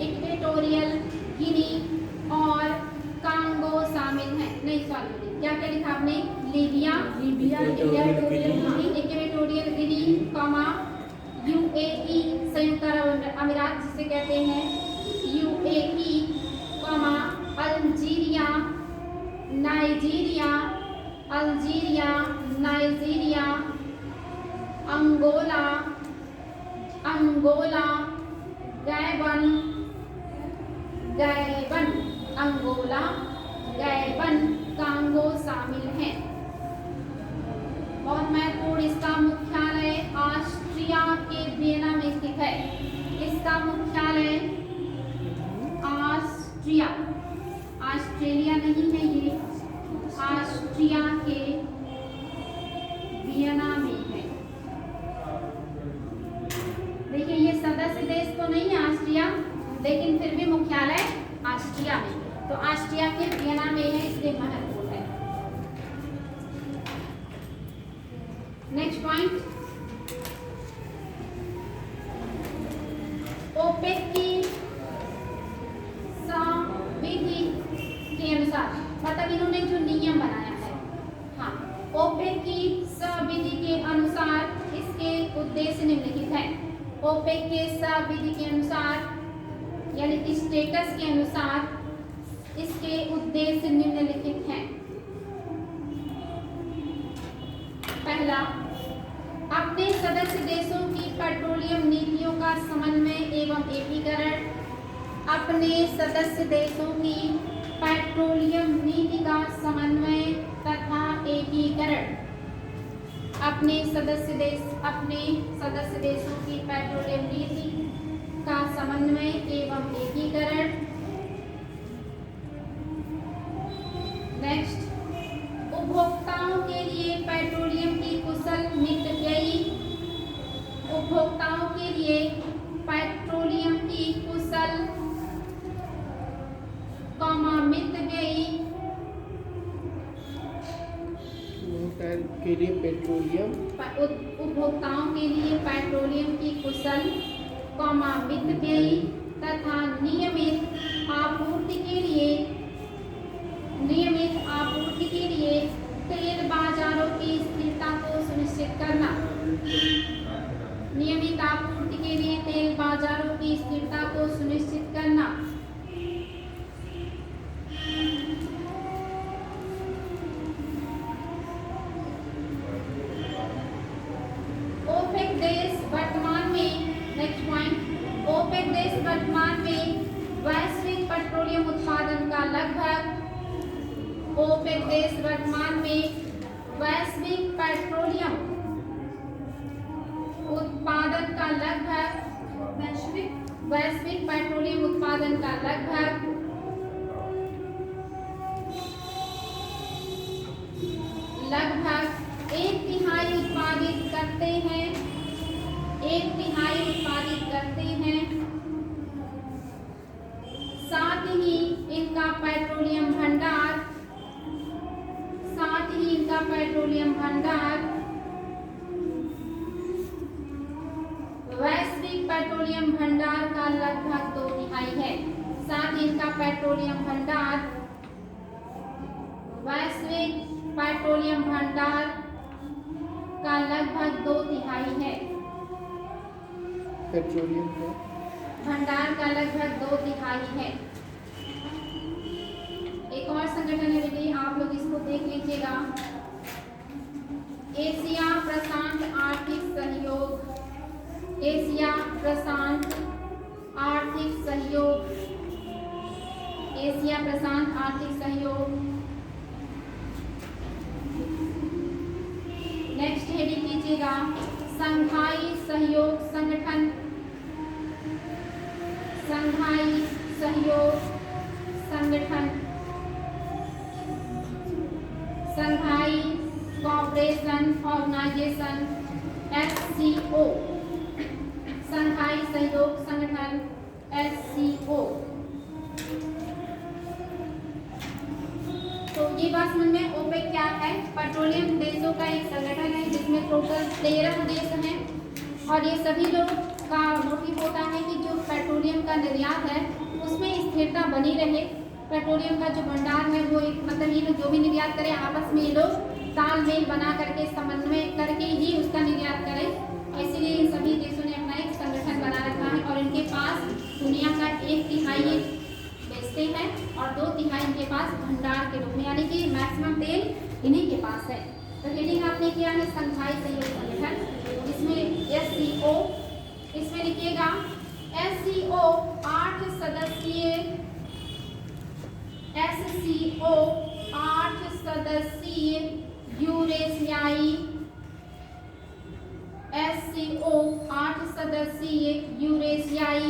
इक्वेटोरियल गिनी और कांगो शामिल हैं। नहीं सॉरी, क्या क्या लिखा आपने? लीबिया, इक्वेटोरियल गिनी, यूएई संयुक्त अरब अमीरात जिसे कहते हैं UAE, Nigeria, Angola, Gabon, Congo शामिल हैं। बहुत महत्वपूर्ण, इसका मुख्यालय ऑस्ट्रिया के वियना में स्थित है। इसका मुख्यालय ऑस्ट्रेलिया नहीं है, ये ऑस्ट्रिया के वियना में है। देखिए ये सदस्य देश तो नहीं है ऑस्ट्रिया, लेकिन फिर भी मुख्यालय ऑस्ट्रिया में, तो ऑस्ट्रिया के वियना में है, इसलिए महत्वपूर्ण है। नेक्स्ट पॉइंट, ओपेक की संविधि के अनुसार, मतलब इन्होंने जो नियम बनाया है, हाँ, ओपेक की संविधि के अनुसार इसके उद्देश्य निम्नलिखित हैं। ओपेक के संविधि के अनुसार यानी कि स्टेटस के अनुसार इसके उद्देश्य निम्नलिखित हैं। पहला, अपने सदस्य देशों की पेट्रोलियम नीतियों का समन्वय एवं एकीकरण। अपने सदस्य देशों की पेट्रोलियम नीति का समन्वय तथा एकीकरण। अपने सदस्य देशों की पेट्रोलियम नीति का समन्वय एवं एकीकरण। नेक्स्ट, उपभोक्ताओं के लिए पेट्रोलियम की कुशल मितव्ययी। उपभोक्ताओं के लिए पेट्रोलियम की कुशल मितव्ययी के लिए पेट्रोलियम उपभोक्ताओं के लिए पेट्रोलियम की कुशल मितव्ययी तथा नियमित आपूर्ति के लिए तेल बाजारों की स्थिरता को सुनिश्चित करना। नियमित आपूर्ति के लिए तेल बाजारों की स्थिरता को सुनिश्चित करना। ओपेक देश वर्तमान में वैश्विक पेट्रोलियम उत्पादन का लगभग वैश्विक पेट्रोलियम उत्पादन का लगभग 1/3 उत्पादित करते हैं। साथ ही इनका पेट्रोलियम भंडार वैश्विक पेट्रोलियम भंडार का लगभग 2/3 है। साथ ही इनका पेट्रोलियम भंडार वैश्विक पेट्रोलियम भंडार का लगभग 2/3 है। पेट्रोलियम का भंडार का लगभग 2/3 है। एक और संगठन है बेटी, आप लोग इसको देख लीजिएगा। एशिया प्रशांत आर्थिक सहयोग। एशिया प्रशांत आर्थिक सहयोग। नेक्स्ट हेडिंग लीजिएगा, संघाई सहयोग संगठन। संघाई सहयोग संगठन, संघाई कोऑपरेशन ऑर्गेनाइजेशन, SCO। संघाई सहयोग संगठन, SCO। तो ये बात समझ में, ओपेक क्या है? पेट्रोलियम देशों का एक संगठन है जिसमें टोटल 13 देश हैं और ये सभी लोग का मोटिव होता है कि जो पेट्रोलियम का निर्यात है उसमें स्थिरता बनी रहे। पेट्रोलियम का जो भंडार है वो एक मतलब ये लोग जो भी निर्यात करें आपस में ये लोग तालमेल बना करके समन्वय करके ही उसका निर्यात करें। इसीलिए इन सभी देशों ने अपना एक संगठन बना रखा है और इनके पास दुनिया का 1/3 बेचते हैं और 2/3 इनके पास भंडार के रूप में, यानी कि मैक्सिमम तेल इन्हीं के पास है। तो हेडिंग आपने किया है संघाई सहयोग संगठन, इसमें SCO, इसमें लिखिएगा SCO 8 सदस्यीय यूरेशियाई SCO 8 सदस्यीय यूरेशियाई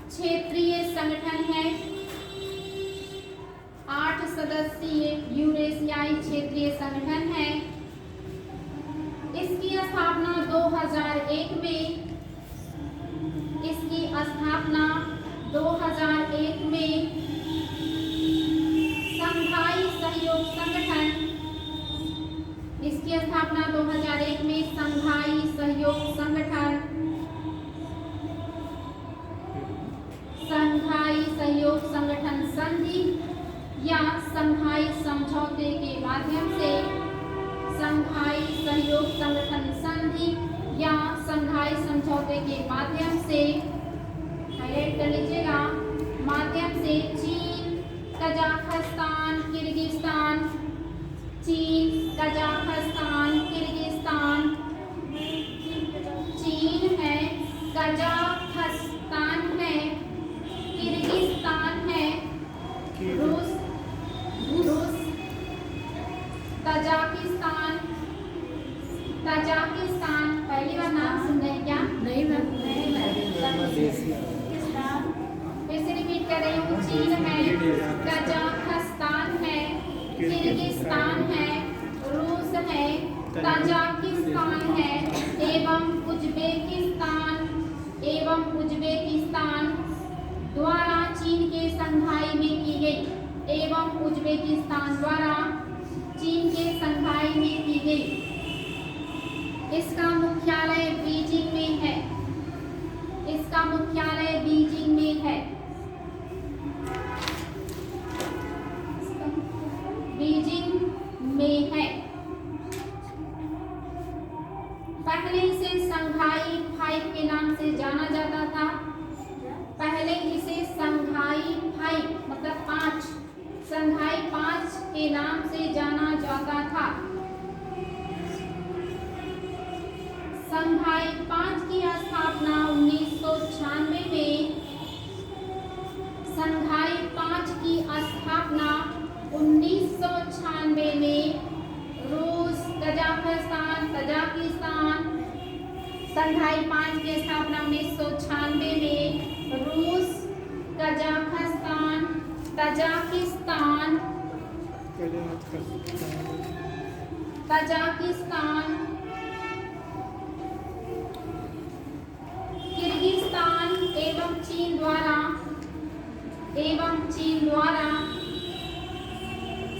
क्षेत्रीय संगठन है। 8 सदस्यीय यूरेशियाई क्षेत्रीय संगठन है। इसकी स्थापना 2001 में संघाई सहयोग संगठन, इसकी स्थापना 2001 में संघाई सहयोग संगठन, संघाई सहयोग संगठन संधि या संघाई समझौते के माध्यम से, संघाई सहयोग संगठन संधि या संघाई समझौते के माध्यम से, हाईलाइट कर लीजिएगा, माध्यम से चीन, कजाकिस्तान, किर्गिस्तान, चीन, कजाकिस्तान, किर्गिस्तान, चीन है तजाकिस्तान है एवं उज्बेकिस्तान द्वारा चीन के संघाई में की गई एवं उज्बेकिस्तान द्वारा चीन के संघाई में की गई। इसका मुख्यालय बीजिंग में है। इसका मुख्यालय बीजिंग में है। बीजिंग में है। पहले इसे संघाई 5 के नाम से जाना जाता था। पहले इसे संघाई 5 मतलब 5 संघाई 5 के नाम से जाना जाता था। संघाई 5 की स्थापना 1996 में संघाई 5 की स्थापना 1996 में रूस, तजाकिस्तान संघाई 5 की स्थापना 1996 में रूस, तजाकिस्तान, किर्गिस्तान एवं चीन द्वारा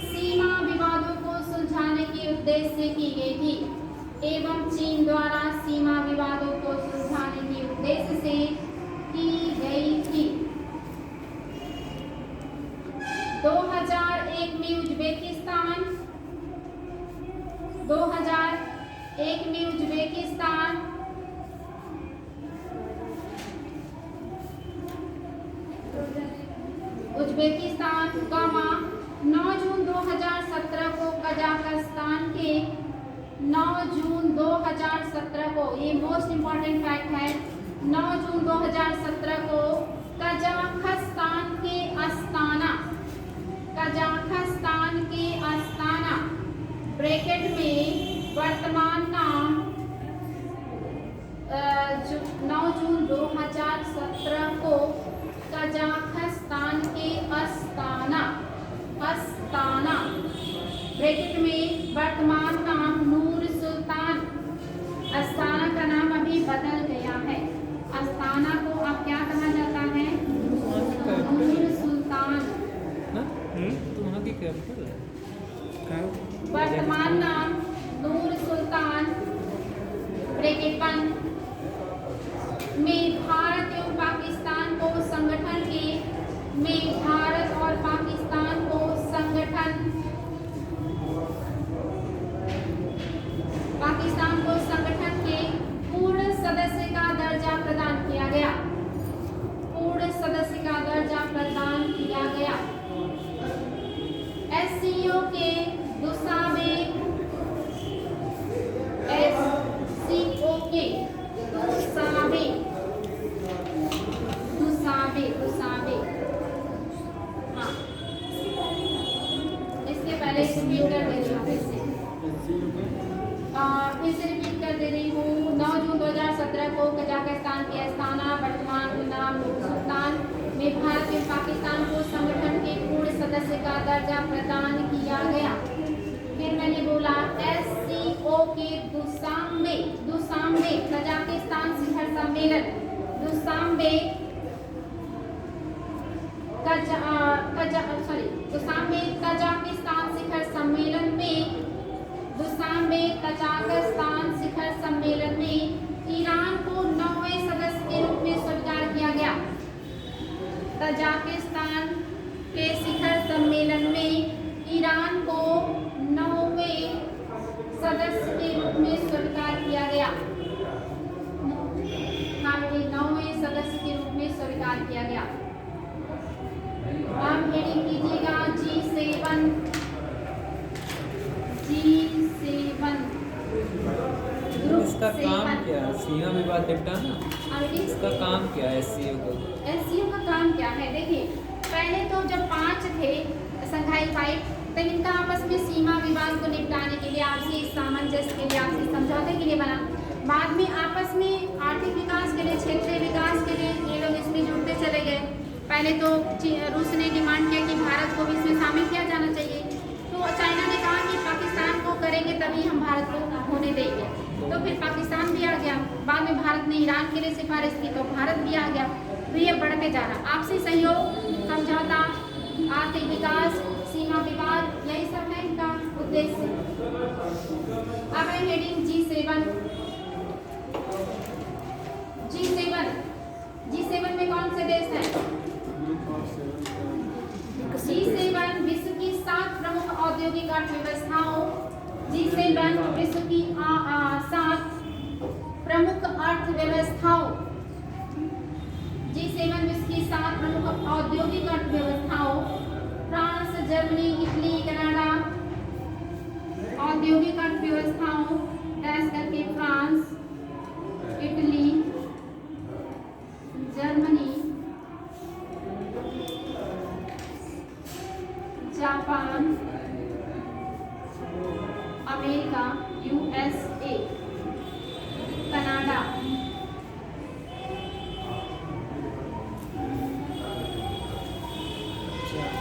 सीमा विवादों को सुलझाने के उद्देश्य से की गई थी। एवं चीन द्वारा सीमा विवादों को सुलझाने के उद्देश्य से की गई थी। 2001 में उज्बेकिस्तान उज्बेकिस्तान 9 जून 2017 को कजाकिस्तान के 9 जून 2017 को, ये मोस्ट इम्पॉर्टेंट फैक्ट है, 9 जून 2017 को कजाकिस्तान के अस्ताना ब्रैकेट में वर्तमान नाम 9 जून 2017 को कजाकिस्तान के अस्ताना ब्रैकेट में वर्तमान नाम नूर सुल्तान। अस्ताना का नाम अभी बदल गया है। अस्ताना को अब क्या कहा जाता है? नूर सुल्तान। तुम्हारी कैपिटल है। वर्तमान नाम नूर सुल्तान ब्रैकेट बंद में भारत एवं पाकिस्तान को संगठन के पूर्ण सदस्य का दर्जा प्रदान किया गया। SCO के दुसाबे हाँ, इसके पहले रिपीट कर दे रही हूँ फिर से रिपीट कर दे रही हूँ। 9 जून 2017 को कजाकिस्तान के अस्ताना वर्तमान नाम नूर सुल्तान में भारत एवं पाकिस्तान को संगठन के पूर्ण सदस्य का दर्जा प्रदान किया गया। फिर मैंने बोला SCO के दुसांबे कजाकिस्तान शिखर सम्मेलन दुसांबे कजाकिस्तान शिखर सम्मेलन में ईरान को 9वें सदस्य के रूप में स्वीकार किया गया। तजाकिस्तान के शिखर सम्मेलन में ईरान को 9वें सदस्य के रूप में स्वीकार किया गया। 9वें सदस्य के रूप में स्वीकार किया गया। आप हेडिंग कीजिएगा G7 इसका काम क्या है? सीमा विवाद निपटाना। इसका काम क्या है? SCO का काम क्या है? देखिए, पहले तो जब 5 थे संघाई 5, तो इनका आपस में सीमा विवाद को निपटाने के लिए, आपसी सामंजस्य के लिए, आपसी समझौते के लिए बना। बाद में आपस में आर्थिक विकास के लिए, क्षेत्रीय विकास के लिए ये लोग इसमें जुड़ते चले गए। पहले तो रूस ने डिमांड किया कि भारत को भी इसमें शामिल किया जाना चाहिए। तो चाइना ने कहा कि पाकिस्तान को करेंगे तभी हम भारत को होने देंगे। तो फिर पाकिस्तान भी आ गया, बाद में भारत ने ईरान के लिए सिफारिश की तो भारत भी आ गया। तो ये बढ़ते जा रहा। आपसी सहयोग, समझौता, आर्थिक विकास, सीमा विवाद, यही सब है इनका उद्देश्य। अब है हेडिंग G7। G7 में कौन से देश हैं? G7 विश्व की 7 प्रमुख औद्योगिक अर्थव्यवस्थाओं, G7 विश्व की 7 प्रमुख अर्थव्यवस्थाओं, G7 विश्व की 7 प्रमुख औद्योगिक अर्थव्यवस्थाओं, फ्रांस, जर्मनी, इटली, कनाडा, औद्योगिक अर्थव्यवस्थाओं डैश करके France, Italy, Germany, Japan, America, USA, Canada,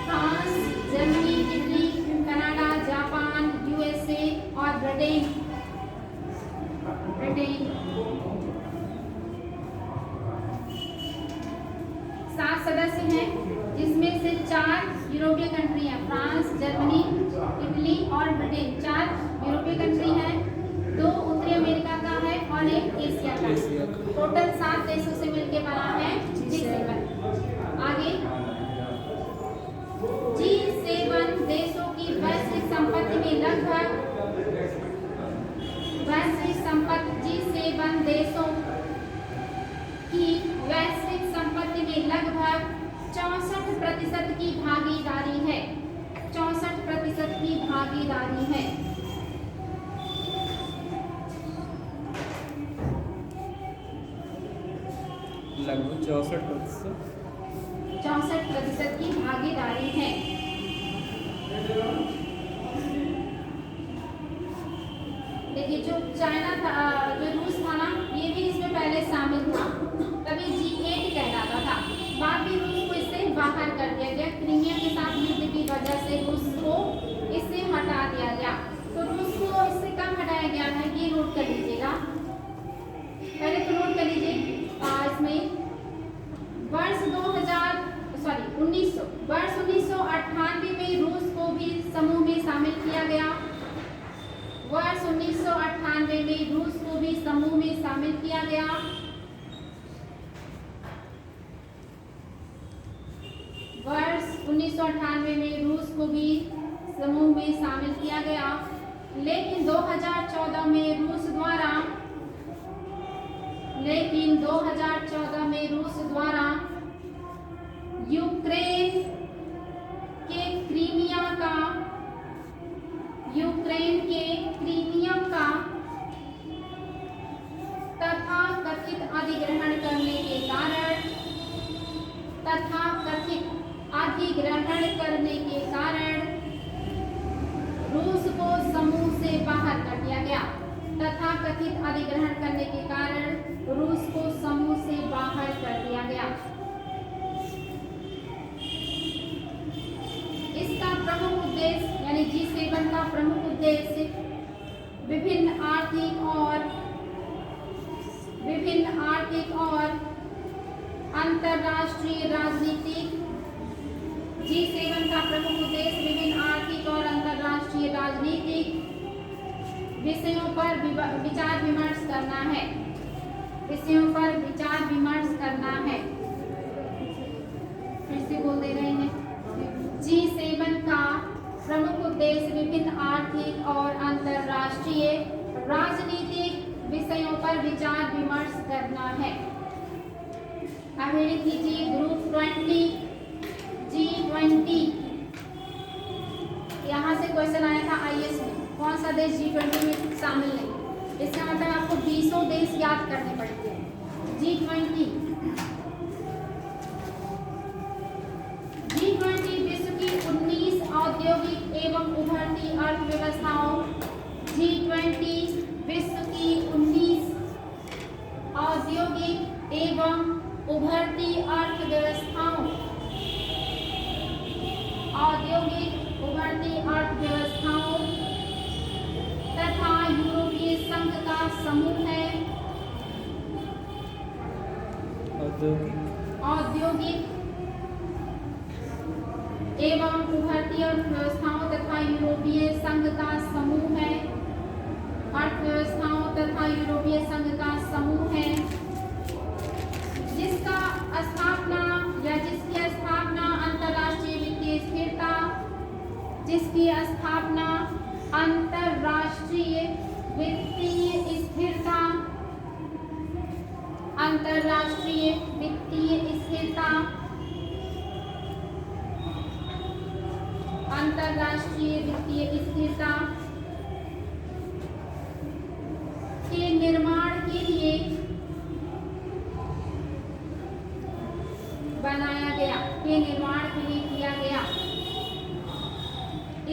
France, Germany, Italy, Canada, Japan, USA और ब्रिटेन। 7 सदस्य हैं, जिसमें से 4 यूरोपीय कंट्री हैं, फ्रांस, जर्मनी, इटली और ब्रिटेन। 4 यूरोपीय कंट्री हैं, 2 उत्तरी अमेरिका का है और 1 एशिया का। टोटल 7 देशों से मिलकर बना है G7। आगे G7 देशों की वैश्विक संपत्ति में लगभग G7 देशों की वैश्विक संपत्ति में लगभग 64% की भागीदारी है। 64% की भागीदारी है। लगभग 64%। 64% की भागीदारी है। देखिए जो चाइना था, जो रूस था ना, ये भी इसमें पहले शामिल था, तभी G8 कहलाता था। बाद में रूस को इससे बाहर कर दिया गया। क्रीमिया के साथ युद्ध की वजह से रूस को इससे हटा दिया गया। तो रूस को इससे कब हटाया गया है ये नोट कर लीजिएगा। पहले तो नोट कर लीजिए, इसमें वर्ष 1998 में रूस को भी समूह में शामिल किया गया। वर्ष 1998 में रूस को भी समूह में शामिल किया गया। वर्ष 1998 में रूस को भी समूह में शामिल किया गया, लेकिन 2014 में रूस द्वारा यूक्रेन के क्रीमिया का तथाकथित अधिग्रहण करने के कारण रूस को समूह से बाहर कर दिया गया। तथाकथित अधिग्रहण करने के कारण रूस को समूह से बाहर कर दिया गया। इसका प्रमुख उद्देश्य यानी G7 का प्रमुख उद्देश्य विभिन्न आर्थिक और अंतरराष्ट्रीय राजनीतिक G7 का प्रमुख उद्देश्य विभिन्न आर्थिक और अंतरराष्ट्रीय राजनीतिक विषयों पर विचार विमर्श करना है। फिर से बोल दे रहे हैं, G7 का प्रमुख उद्देश्य विभिन्न आर्थिक और अंतरराष्ट्रीय राजनीतिक विषयों पर विचार विमर्श करना है। अब हेडिंग कीजिए ग्रुप 20 G20। यहाँ से क्वेश्चन आया था IAS में, कौन सा देश G20 में शामिल नहीं। इसका मतलब आपको 20 देश याद करने पड़ेंगे। G20 विश्व की 19 औद्योगिक एवं उभरती अर्थव्यवस्थाओं। G20 विश्व की 19 औद्योगिक एवं उभरती अर्थव्यवस्थाओं तथा यूरोपीय संघ का समूह है। औद्योगिक एवं उभरती अर्थव्यवस्थाओं तथा यूरोपीय संघ का समूह है। अर्थव्यवस्थाओं तथा यूरोपीय संघ का समूह है जिसका स्थापना या जिसकी स्थापना अंतर्राष्ट्रीय वित्तीय स्थिरता, जिसकी स्थापना अंतर्राष्ट्रीय वित्तीय स्थिरता, अंतर्राष्ट्रीय वित्तीय स्थिरता, अंतर्राष्ट्रीय वित्तीय स्थिरता के निर्माण के लिए बनाया गया, के निर्माण के लिए किया गया।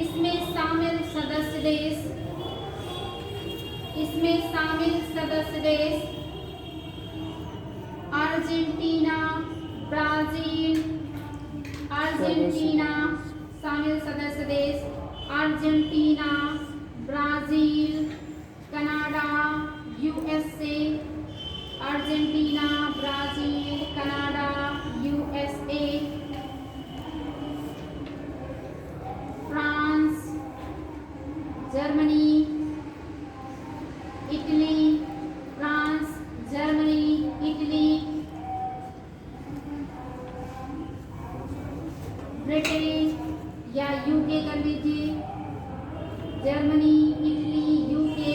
इसमें शामिल सदस्य देश, इसमें शामिल सदस्य देश अर्जेंटीना, ब्राजील, अर्जेंटीना शामिल सदस्य देश Argentina, Brazil, Canada, USA, Argentina, Brazil, Canada, USA, France, Germany, Italy, France, Germany, Italy, Britain या यूके कर लीजिए, Germany, Italy, UK,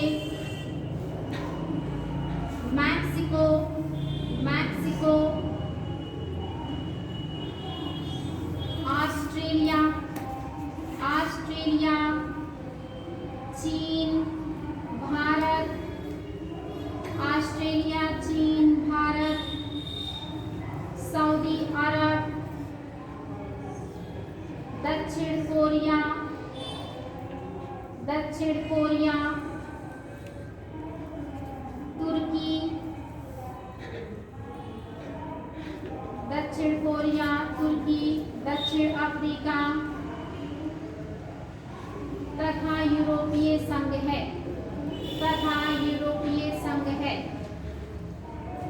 Mexico, Mexico, Australia, Australia, चीन, भारत, ऑस्ट्रेलिया, चीन, भारत, सऊदी अरब, दक्षिण कोरिया, दक्षिण कोरिया, तुर्की, दक्षिण कोरिया, तुर्की, दक्षिण अफ्रीका तथा यूरोपीय संघ है, तथा यूरोपीय संघ है।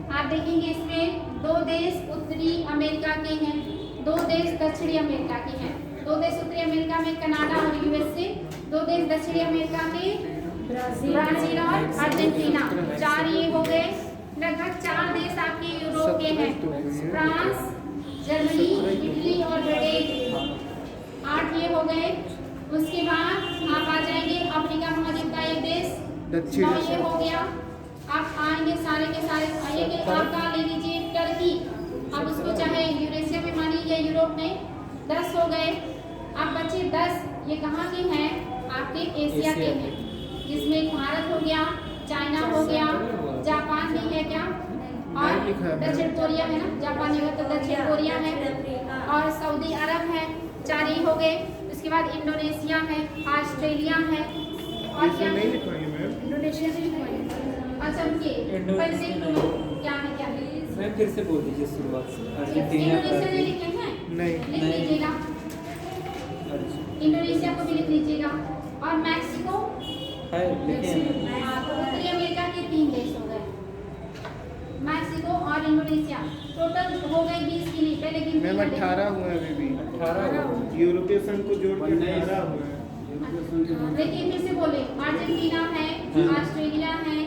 आप देखेंगे इसमें 2 देश उत्तरी अमेरिका के हैं, 2 देश दक्षिणी अमेरिका के हैं। 2 देश उत्तरी अमेरिका में कनाडा और यूएसए, 2 देश दक्षिणी अमेरिका में ब्राजील और अर्जेंटीना। 4 ये हो गए। लगभग 4 देश आपके यूरोप के हैं, फ्रांस, जर्मनी, इटली और ब्रिटेन। 8 ये हो गए। उसके बाद आप आ जाएंगे अफ्रीका महाद्वीप का एक देश, 9 ये हो गया। आप आएंगे सारे के सारे आइएंगे। आपका ले लीजिए टर्की, आप उसको चाहे यूरेशिया में मानिए या यूरोप में। 10 हो गए। आप बच्चे 10 ये कहाँ के हैं? आपके एशिया के हैं, जिसमें भारत हो गया, चाइना हो गया, जापान नहीं है क्या, और दक्षिण कोरिया है ना, जापान नहीं तो दक्षिण कोरिया है, और सऊदी अरब है। 4 ही हो गए। उसके बाद इंडोनेशिया है, ऑस्ट्रेलिया है, और क्या है? इंडोनेशिया से लिखवाइए। अच्छा पहले देख लो क्या है क्या है। मैं फिर से बोल दीजिए शुरुआत से। अर्जेंटीना, इंडोनेशिया में लिखे हैं, नहीं। लिख लीजिएगा। इंडोनेशिया को भी लिख लीजिएगा। और मैक्सिको है लिखे हैं। तो उत्तरी अमेरिका के 3 देश हो गए, मैक्सिको और इंडोनेशिया। टोटल हो गए 20 की नहीं, पहले गिनती मैम कर लेंगे। 18 हुए अभी भी। 18 यूरोपीय संघ को जोड़ के 18 हुए। देखिए फिर से बोले, अर्जेंटीना है, ऑस्ट्रेलिया है,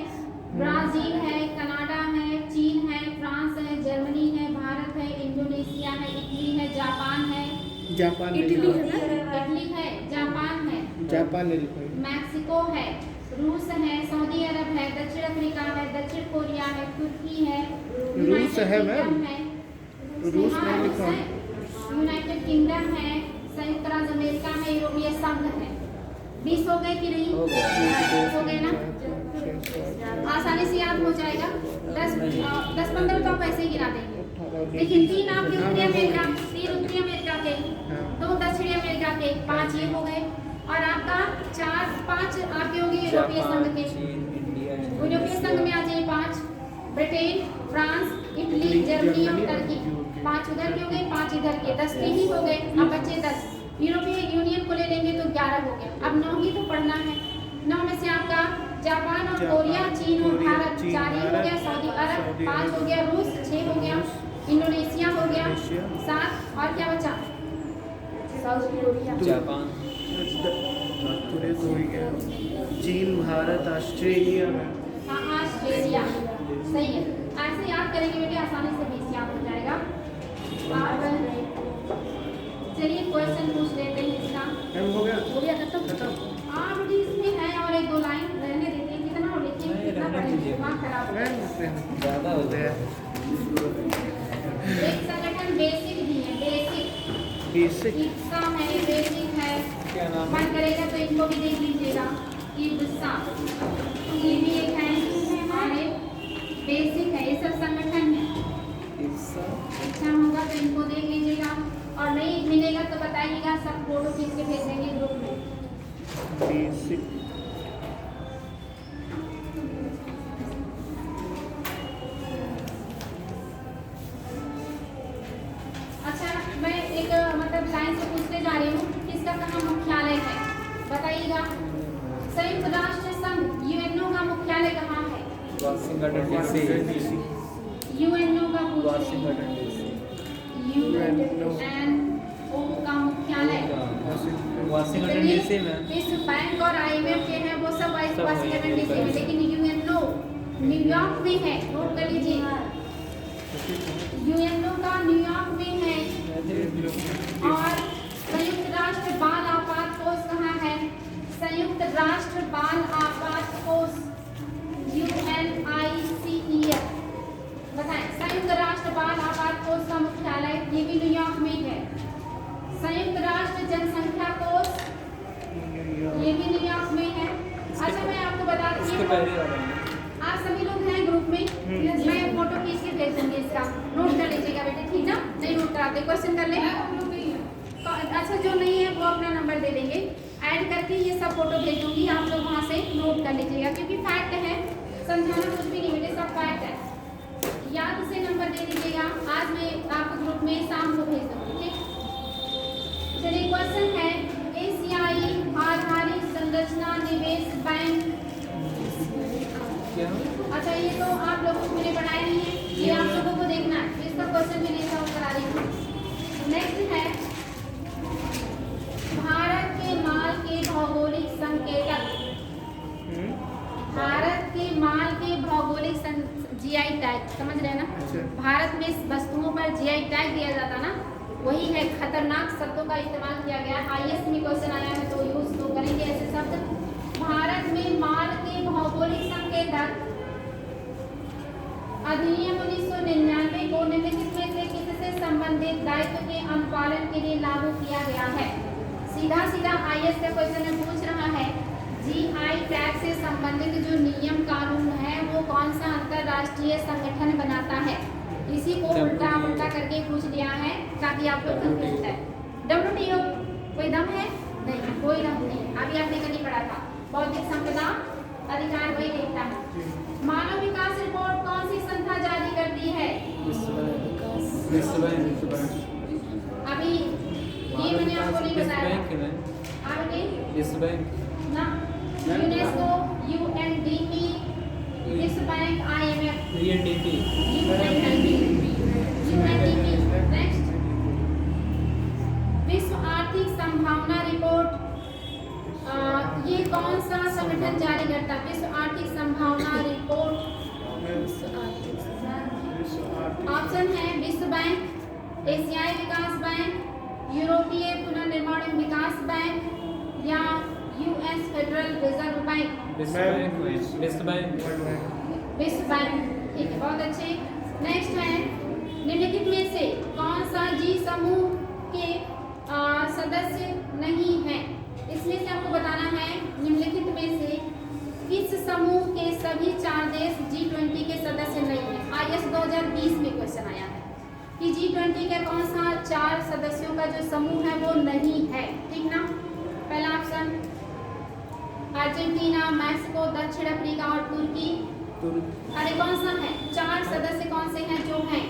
ब्राजील है, कनाडा है, चीन है, फ्रांस है, जर्मनी है, भारत है, इंडोनेशिया है, इटली है, जापान है, जापान इटली है ना? इटली है, जापान है, जापान ने लिखा है। मैक्सिको है, रूस है, सऊदी अरब है, दक्षिण अफ्रीका है, दक्षिण कोरिया है, तुर्की है, रूस है मैम? रूस हाँ, नहीं रूस लिखा। है, यूनाइटेड किंगडम है, संयुक्त राज्य अमेरिका में, यूरोपीय संघ है। 20 हो गए कि नहीं? हो गए। हो गए ना? आसानी से याद हो जाएगा। 10-15 तो आप ऐसे ही गिरा देंगे। लेकिन 3 आपके उत्तरी अमेरिका, 3 उत्तरी अमेरिका के, 2 दक्षिणी अमेरिका के, 5 ये हो गए। और आपका 4-5 आपके होंगे यूरोपीय संघ के। यूरोपीय संघ में आ जाइए 5, ब्रिटेन, फ्रांस, इटली, जर्मनी और टर्की। 5 उधर के हो गए, 5 इधर के, 10 ही हो गए। अब बच्चे 10 यूरोपीय यूनियन को ले लेंगे तो 11 हो गया। अब 9 ही तो पढ़ना है। 9 में से आपका जापान और जापान, कोरिया, चीन और कोरिया, भारत, चीन, 4 हो भारत, गया, सऊदी अरब, सऊदी 5 अरब, हो गया, रूस 6 हो गया, इंडोनेशिया हो गया, इंडोनेशिया, 7 और क्या बचा? साउथ कोरिया, जापान, पूरे तो ही गया। चीन, भारत, ऑस्ट्रेलिया में हाँ, ऑस्ट्रेलिया। सही है, ऐसे याद करेंगे बेटे, आसानी से 20 याद हो जाएगा। अब चलिए क्वेश्चन पूछ लेते हैं इसका। एम हो गया हो गया खत्म। खत्म। हाँ बेटी, इसमें है और 1-2 लाइन रहने देते हैं, कितना और लिखेंगे, नहीं, कितना रहने पढ़ेंगे, दीजिए। दिमाग खराब हो जाएगा। ज़्यादा हो गया। एक संगठन बेसिक भी है, बेसिक बेसिक इप्सा है, बेसिक है, क्या नाम है? मन करेगा तो इनको भी देख लीजिएगा। इप्सा ये भी एक है और एक बेसिक है, ये सब संगठन है। इप्सा, अच्छा होगा तो इनको देख लीजिएगा, और नहीं मिलेगा तो बताइएगा, सब फोटो खींच के भेज देंगे ग्रुप में। बेसिक अच्छा, मैं एक मतलब लाइन से पूछने जा रही हूँ, किसका कहाँ मुख्यालय है बताइएगा। संयुक्त राष्ट्र संघ यूएनओ का मुख्यालय कहाँ है? वाशिंगटन डीसी, यूएनओ का पूछ रहे हैं। वाशिंगटन डीसी, यूएनओ का मुख्यालय वाशिंगटन चलिए, डीसी में। विश्व बैंक और आईएमएफ के हैं वो सब सब वाशिंगटन डीसी में, वहीं लेकिन यूएनओ न्यूयॉर्क में है, नोट कर लीजिए। यूएनओ का न्यूयॉर्क में है। और संयुक्त राष्ट्र बाल आपात कोष कहाँ है? संयुक्त राष्ट्र बाल आपात कोष UNICEF, बताएं। संयुक्त राष्ट्र बाल आपात कोष का मुख्यालय ये भी न्यूयॉर्क में है। संयुक्त राष्ट्र जनसंख्या कोष ये भी न्यूयॉर्क में है। अच्छा, मैं आपको बता इसके दूं, पहले वाला है। आप सभी लोग हैं ग्रुप में, मैं फोटो खींच के भेज दूंगी इसका, नोट कर लीजिएगा बेटे, ठीक ना? नहीं नोट कराते, क्वेश्चन कर ले। अच्छा, जो नहीं है वो अपना नंबर दे देंगे, ऐड करके ये सब फोटो भेजूंगी, आप लोग वहाँ से नोट कर लीजिएगा, क्योंकि फैक्ट है, समझाना कुछ भी नहीं बेटे, सब फैक्ट है। याद से नंबर दे दीजिएगा, आज मैं आपको ग्रुप में शाम को भेज दूंगी, ठीक? चलिए, क्वेश्चन है एशियाई आधारित संरचना निवेश बैंक। क्या? अच्छा, ये तो आप लोगों को मैंने पढ़ाई नहीं है, ये आप लोगों को देखना है, तो इसका क्वेश्चन भी नहीं सॉल्व करा रही हूँ। नेक्स्ट है भारत के माल के भौगोलिक संकेतक। भारत के माल के भौगोलिक जीआई टैग, समझ रहे हैं ना? अच्छा। भारत में वस्तुओं पर जीआई टैग दिया जाता ना, वही है। खतरनाक शब्दों का इस्तेमाल किया गया, आईएएस में क्वेश्चन आया है तो यूज तो करेंगे ऐसे शब्द। भारत में माल के भौगोलिक संकेतक अधिनियम 1999 को निम्नलिखित में से किससे संबंधित दायित्व के अनुपालन के लिए लागू किया गया है? सीधा सीधा आईएएस का क्वेश्चन में पूछ रहा है, जीआई टैग से संबंधित जो नियम कानून है वो कौन सा अंतरराष्ट्रीय संगठन बनाता है? इसी को उल्टा उल्टा करके पूछ लिया है ताकि आप लोग कंफ्यूज है। WTO कोई दम है? नहीं, कोई दम नहीं। अभी आपने कभी पढ़ा था, बौद्धिक संपदा अधिकार वही देखता है। मानव विकास रिपोर्ट कौन सी संस्था जारी करती है? विश्व बैंक, अभी ये मैंने आपको नहीं विश्व बताया बैंक था। में, आगे विश्व बैंक, ना, यूनेस्को, UNDP, विश्व bank, IMF, UNDP, UNDP। Next, विश्व आर्थिक संभावना रिपोर्ट ये कौन सा संगठन जारी करता है? विश्व आर्थिक संभावना रिपोर्ट। ऑप्शन है विश्व बैंक, एशियाई विकास बैंक, यूरोपीय पुनर्निर्माण विकास बैंक या US फेडरल रिजर्व बैंक। विश्व बैंक में, विश्व बैंक, विश्व बैंक, ठीक है, बहुत अच्छे। नेक्स्ट है निम्नलिखित में से कौन सा जी समूह के सदस्य नहीं है? इसमें से आपको बताना है निम्नलिखित में से किस समूह के सभी 4 देश G20 के सदस्य नहीं है। IS 2020 में क्वेश्चन आया है कि G20 के कौन सा 4 सदस्यों का जो समूह है वो नहीं है, ठीक ना? पहला ऑप्शन अर्जेंटीना, मैक्सिको, दक्षिण अफ्रीका और तुर्की। अरे कौन सा है? 4 सदस्य कौन से हैं जो हैं?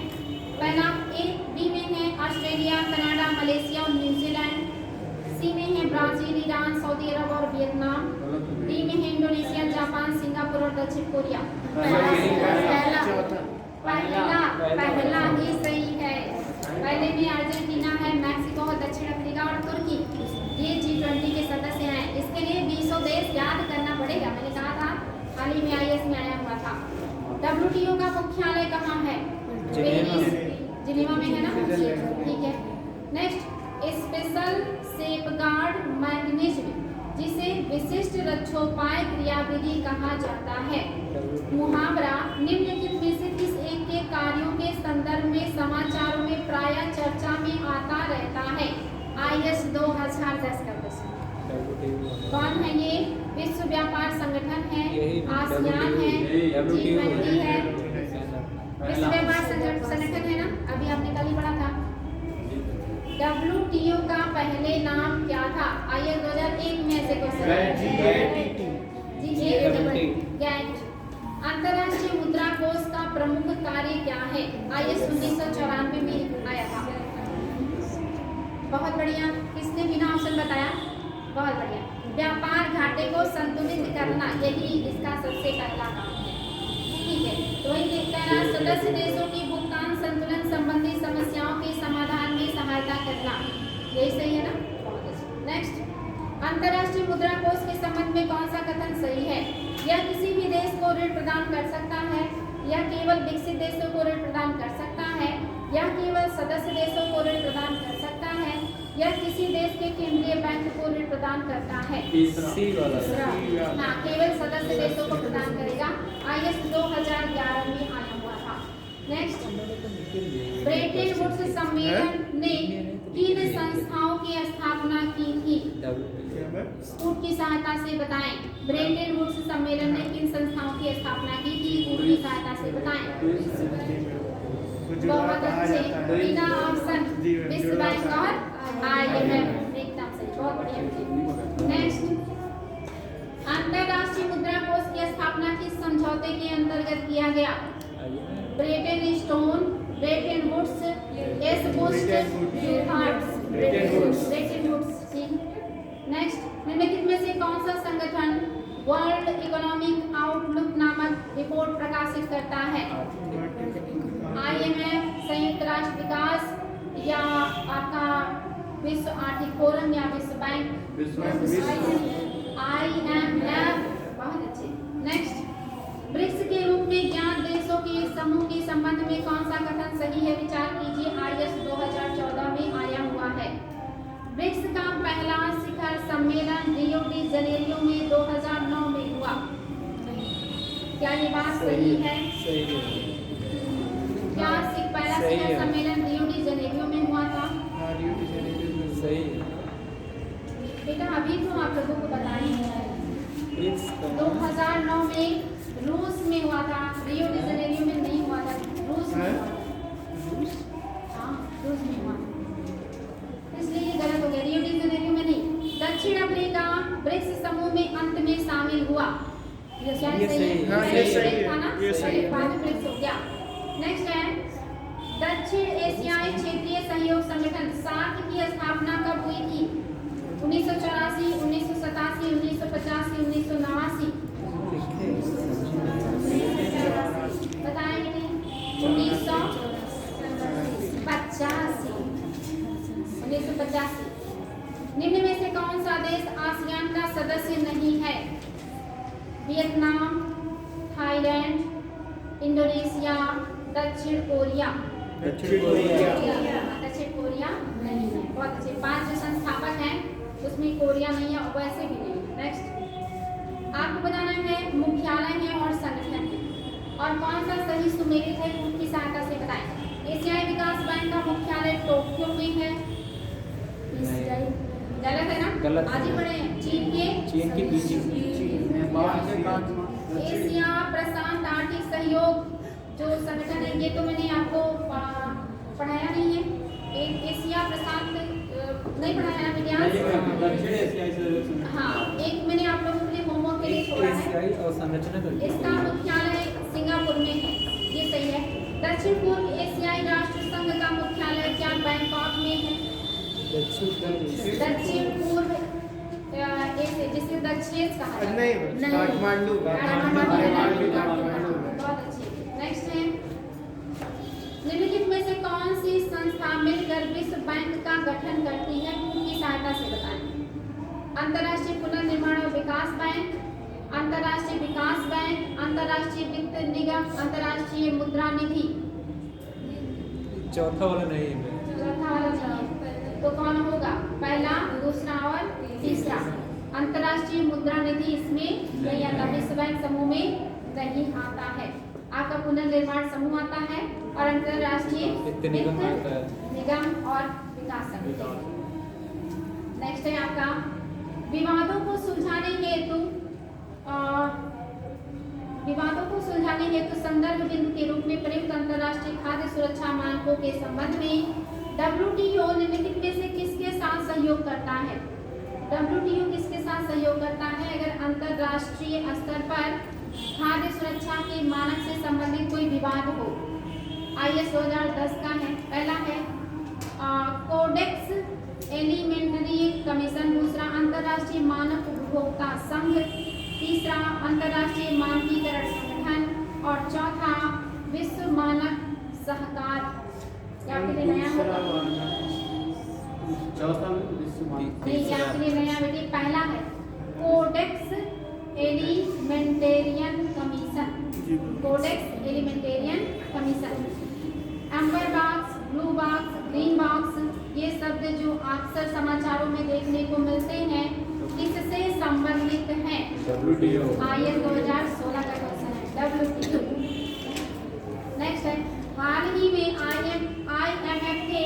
पहला A, B में है ऑस्ट्रेलिया, कनाडा, मलेशिया और न्यूजीलैंड। C में है ब्राजील, ईरान, सऊदी अरब और वियतनाम। D में है इंडोनेशिया, जापान, सिंगापुर और दक्षिण कोरिया। चौथा पहला ही सही है। पहले में अर्जेंटीना है, मैक्सिको है, दक्षिण अफ्रीका और तुर्की। ये G20 के सदस्य हैं। इसके लिए 20 देश याद करना पड़ेगा। मैंने कहा था हाल ही में IS में आया हुआ था। WTO का मुख्यालय कहाँ है? जिनेवा में है ना? ठीक है। नेक्स्ट, स्पेशल सेफगार्ड मैकेनिज्म, जिसे विशिष्ट रक्षोपाय क्रियाविधि कहा जाता है। मुहावरा निम्नलिखित में से किस एक के कार्यों के संदर्भ में समाचारों में प्रायः चर्चा में आता रहता है? IS 2010 का प्रश्न। कौन है ये? विश्व व्यापार संगठन है, आसियान है, G20 है, विश्व व्यापार संगठन है ना? अभी आपने कल ही पढ़ा था। WTO का पहले नाम क्या था? IS 2001 में से GATT। अंतर्राष्ट्रीय मुद्रा कोष का प्रमुख कार्य क्या है? IS 1994 में आया था। बहुत बढ़िया। किसने बिना ऑप्शन बताया? बहुत बढ़िया। व्यापार घाटे को संतुलित करना, यही इसका सबसे पहला काम है। ठीक है, तो वही देखता है, सदस्य देशों की भुगतान संतुलन संबंधी समस्याओं के समाधान में सहायता करना, यही सही है ना? बहुत अच्छा। नेक्स्ट, अंतर्राष्ट्रीय मुद्रा कोष के संबंध में कौन सा कथन सही है? यह किसी भी देश को ऋण प्रदान कर सकता है, यह केवल विकसित देशों को ऋण प्रदान कर सकता है, यह केवल सदस्य देशों को ऋण प्रदान कर सकता है, यह किसी देश के केंद्रीय बैंक को ऋण प्रदान करता है। हाँ, केवल सदस्य देशों को प्रदान करेगा। IS 2011 में आया हुआ था। नेक्स्ट, ब्रेटन वुड्स सम्मेलन ने किन संस्थाओं की स्थापना की थी? कूट की सहायता से बताएं। ब्रेटन वुड्स सम्मेलन ने किन संस्थाओं की स्थापना की थी? कूट की सहायता से बताएं। बहुत अच्छे, बिना ऑप्शन, विश्व बैंक और IMF, एकदम सही, बहुत बढ़िया। नेक्स्ट, अंतर्राष्ट्रीय मुद्रा कोष की स्थापना किस समझौते के अंतर्गत किया गया? Bretton Stone, Bretton Woods, Bretton Woods. Next, निम्नलिखित में से कौन सा संगठन वर्ल्ड इकोनॉमिक आउटलुक नामक रिपोर्ट प्रकाशित करता है? IMF, संयुक्त राष्ट्र विकास या आपका विश्व आर्थिक फोरम या विश्व बैंक? IMF, बहुत अच्छे। नेक्स्ट, ब्रिक्स के रूप में ज्ञात देशों के समूह के संबंध में कौन सा कथन सही है? विचार कीजिए। IS 2014 में आया हुआ है। ब्रिक्स का पहला शिखर सम्मेलन रियो डी जनेरियो में 2009 में हुआ। क्या ये बात सही है? क्या पहला शिखर सम्मेलन रियो डी जनेरियो में हुआ था? सही है। बेटा अभी तो आप लोगों को बताई है। 2009 में रूस में हुआ था, रियो डी जनेरियो में नहीं हुआ था। रूस में हुआ था। हाँ, रूस में हुआ था, इसलिए ये गलत हो गया। रियो डी जनेरियो में नहीं। दक्षिण अफ्रीका ब्रिक्स समूह में अंत में शामिल हुआ। ये क्या सही है? हाँ, ये सही है। था ना? ये सही है। बाद में ब्रिक्स हो गया। नेक्स्ट है, दक्षिण एशियाई क्षेत्रीय सहयोग संगठन सार्क की स्थापना कब हुई थी? 1984, 1987, 1985, 1989? बताएंगे? 1985। निम्न में से कौन सा देश आसियान का सदस्य नहीं है? वियतनाम, थाईलैंड, इंडोनेशिया, दक्षिण कोरिया? दक्षिण कोरिया नहीं है। बहुत अच्छे। 5 जो संस्थापक हैं उसमें कोरिया नहीं है, और वैसे भी नहीं। नेक्स्ट, आपको बताना है मुख्यालय है और संगठन है, और कौन सा सही सुमेलित है? कूट की सहायता से बताएं। एशियाई विकास बैंक का मुख्यालय टोक्यो में है। गलत है ना? गलत। आगे बढ़े। चीन की बीजिंग। एशिया प्रशांत आर्थिक सहयोग जो संगठन है, ये तो मैंने आपको पढ़ाया नहीं है। एशिया प्रशांत नहीं पढ़ाया है विज्ञान। हाँ, एक मैंने आप लोगों के लिए होमवर्क के लिए छोड़ा है। इसका मुख्यालय सिंगापुर में है, ये सही है। दक्षिण पूर्व एशियाई राष्ट्र संघ का मुख्यालय क्या बैंकॉक में है? दक्षिण पूर्व ऐसे जिसे दक्षिण कहा जाता है। नहीं, काठमांडू बहुत अच्छी। नेक्स्ट है, निम्नलिखित में से कौन सी संस्था मिलकर विश्व बैंक का गठन करती है? उनकी सहायता से बताएं। अंतर्राष्ट्रीय पुनर्निर्माण और विकास बैंक, अंतर्राष्ट्रीय विकास बैंक, अंतर्राष्ट्रीय वित्त निगम, अंतर्राष्ट्रीय मुद्रा निधि। चौथा वाला नहीं है। चौथा वाला नहीं, तो कौन होगा? पहला, दूसरा और तीसरा। अंतर्राष्ट्रीय मुद्रा निधि इसमें नहीं आता, विश्व बैंक समूह में नहीं आता है। आपका पुनर्निर्माण समूह आता है और अंतर्राष्ट्रीय वित्त निगम आता है। निगम और विकास समिति। नेक्स्ट है आपका, विवादों को सुलझाने हेतु संदर्भ बिंदु के रूप में प्रयुक्त अंतर्राष्ट्रीय खाद्य सुरक्षा मानकों के संबंध में WTO निम्नलिखित में से किसके साथ सहयोग करता है? WTO किसके साथ सहयोग करता है? अगर अंतर्राष्ट्रीय स्तर पर खाद्य सुरक्षा के मानक से संबंधित कोई विवाद हो। IS 2010 का है। पहला है कोडेक्स एलिमेंट्री कमीशन, दूसरा अंतर्राष्ट्रीय मानक उपभोक्ता संघ, तीसरा अंतर्राष्ट्रीय मानकीकरण संगठन और चौथा विश्व मानक सहकार। क्या आपके लिए नया होगा? चौथा विश्व नहीं, ये आपके लिए नया बेटी। पहला है Codex Alimentarius commission, Codex Alimentarius commission. Amber box, blue box, green box, ये शब्द जो अक्सर समाचारों में देखने को मिलते हैं, किससे संबंधित हैं? WTO। IS 2016 का क्वेश्चन है, WTO। नेक्स्ट है, हाल ही में IMF के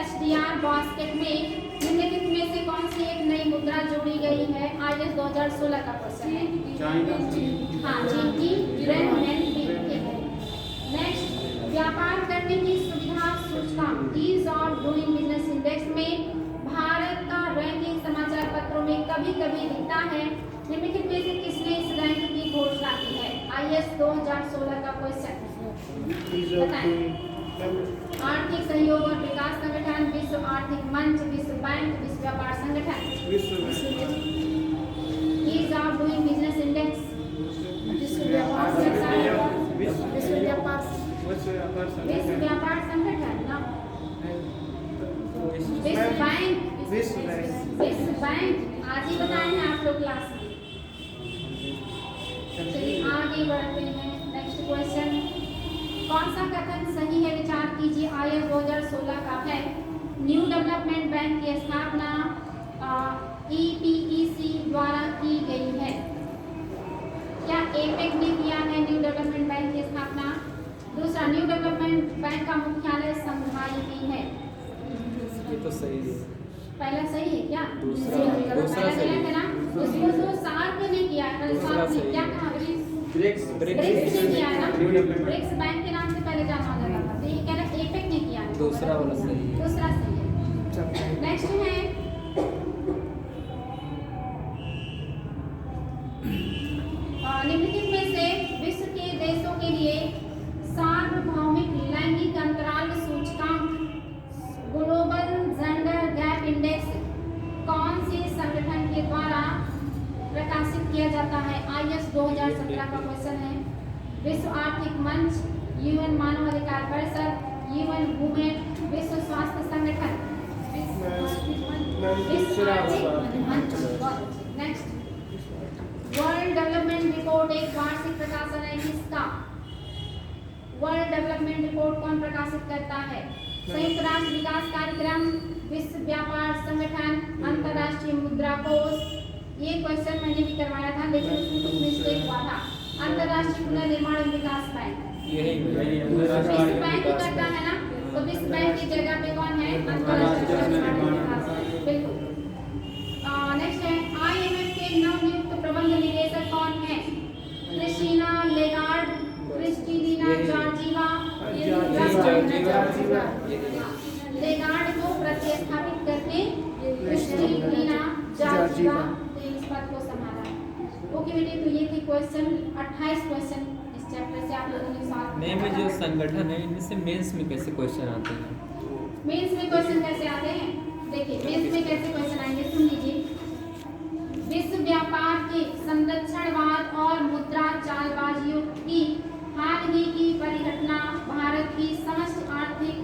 SDR बास्केट में निम्नलिखित में से कौन सी एक नई मुद्रा जोड़ी गई है? IS 2016 का क्वेश्चन है। चाइना। हाँ, चीन की रेनमिनबी है। नेक्स्ट, व्यापार करने की सुविधा सूचकांक Ease of Doing Business Index में भारत का रैंकिंग समाचार पत्रों में कभी-कभी दिखता है। निम्नलिखित में से किसने इस रैंक की घोषणा की है? IS 2016 का क्वेश्चन बताएं। आर्थिक सहयोग और विकास संगठन, विश्व आर्थिक मंच, विश्व बैंक, विश्व व्यापार संगठन। Ease of Doing Business Index, विश्व व्यापार संगठन, विश्व व्यापार संगठन ना, विश्व बैंक, विश्व बैंक। आज ही बताए हैं आप लोग क्लास में। चलिए आगे बढ़ते हैं। नेक्स्ट क्वेश्चन, कौन सा कथन सही है? विचार कीजिए। IS 2016 का है, न्यू डेवलपमेंट बैंक की स्थापना EPEC द्वारा की गई है। क्या APEC ने किया है न्यू डेवलपमेंट बैंक की स्थापना? दूसरा, न्यू डेवलपमेंट बैंक का मुख्यालय शंघाई में है। ये तो सही है। पहला सही है क्या? दूसरा पहला सही गलत है ना? उसको तो सार्क ने किया है। सार्क ने क्या कहा? ब्रिक्स ब्रिक्स ने किया है ना? ब्रिक्स बैंक के नाम से पहले जाना जाता था। तो ये कह रहा है APEC ने किया है। दूसरा वाला सही है। दूसरा सही है। नेक्स्ट है, निम्नलिखित में से विश्व के देशों के लिए सार्वभौमिक लैंगिक अंतराल सूचकांक ग्लोबल जेंडर गैप इंडेक्स कौन से संगठन के द्वारा प्रकाशित किया जाता है? IS 2017 का क्वेश्चन है। विश्व आर्थिक मंच, UN मानव अधिकार परिषद, UN वुमेन, विश्व स्वास्थ्य संगठन, विश्व आर्थिक मंच। नेक्स्ट, वर्ल्ड डेवलपमेंट रिपोर्ट एक वार्षिक प्रकाशन है किसका? वर्ल्ड डेवलपमेंट रिपोर्ट कौन प्रकाशित करता है? संयुक्त राष्ट्र विकास कार्यक्रम, विश्व व्यापार संगठन, अंतर्राष्ट्रीय मुद्रा कोष। ये क्वेश्चन मैंने भी करवाया था लेकिन उसमें कुछ मिस्टेक हुआ था। अंतर्राष्ट्रीय पुनर्निर्माण और विकास बैंक, यही विश्व बैंक ही करता है ना? तो विश्व बैंक की जगह पे कौन है? अंतर्राष्ट्रीय पुनर्निर्माण और विकास बैंक। बिल्कुल। नेक्स्ट है, IMF के नवनियुक्त प्रबंध निदेशक कौन है? Christina Lagarde, Kristina Georgieva. Lagarde को प्रतिस्थापित करके क्रिस्टीना जॉर्जीवा ने इस पद को संभाला है। ओके बेटे, तो ये थे क्वेश्चन 28 क्वेश्चन इस चैप्टर से आप लोगों ने सॉल्व नए में जो संगठन है इनमें से मेंस में कैसे क्वेश्चन आते हैं? मेंस में क्वेश्चन कैसे आते हैं? देखिए मेंस में कैसे क्वेश्चन आएंगे, सुन लीजिए। विश्व व्यापार के संरक्षणवाद और मुद्रा चालबाजियों की हाल ही की परिघटना भारत की समस्त आर्थिक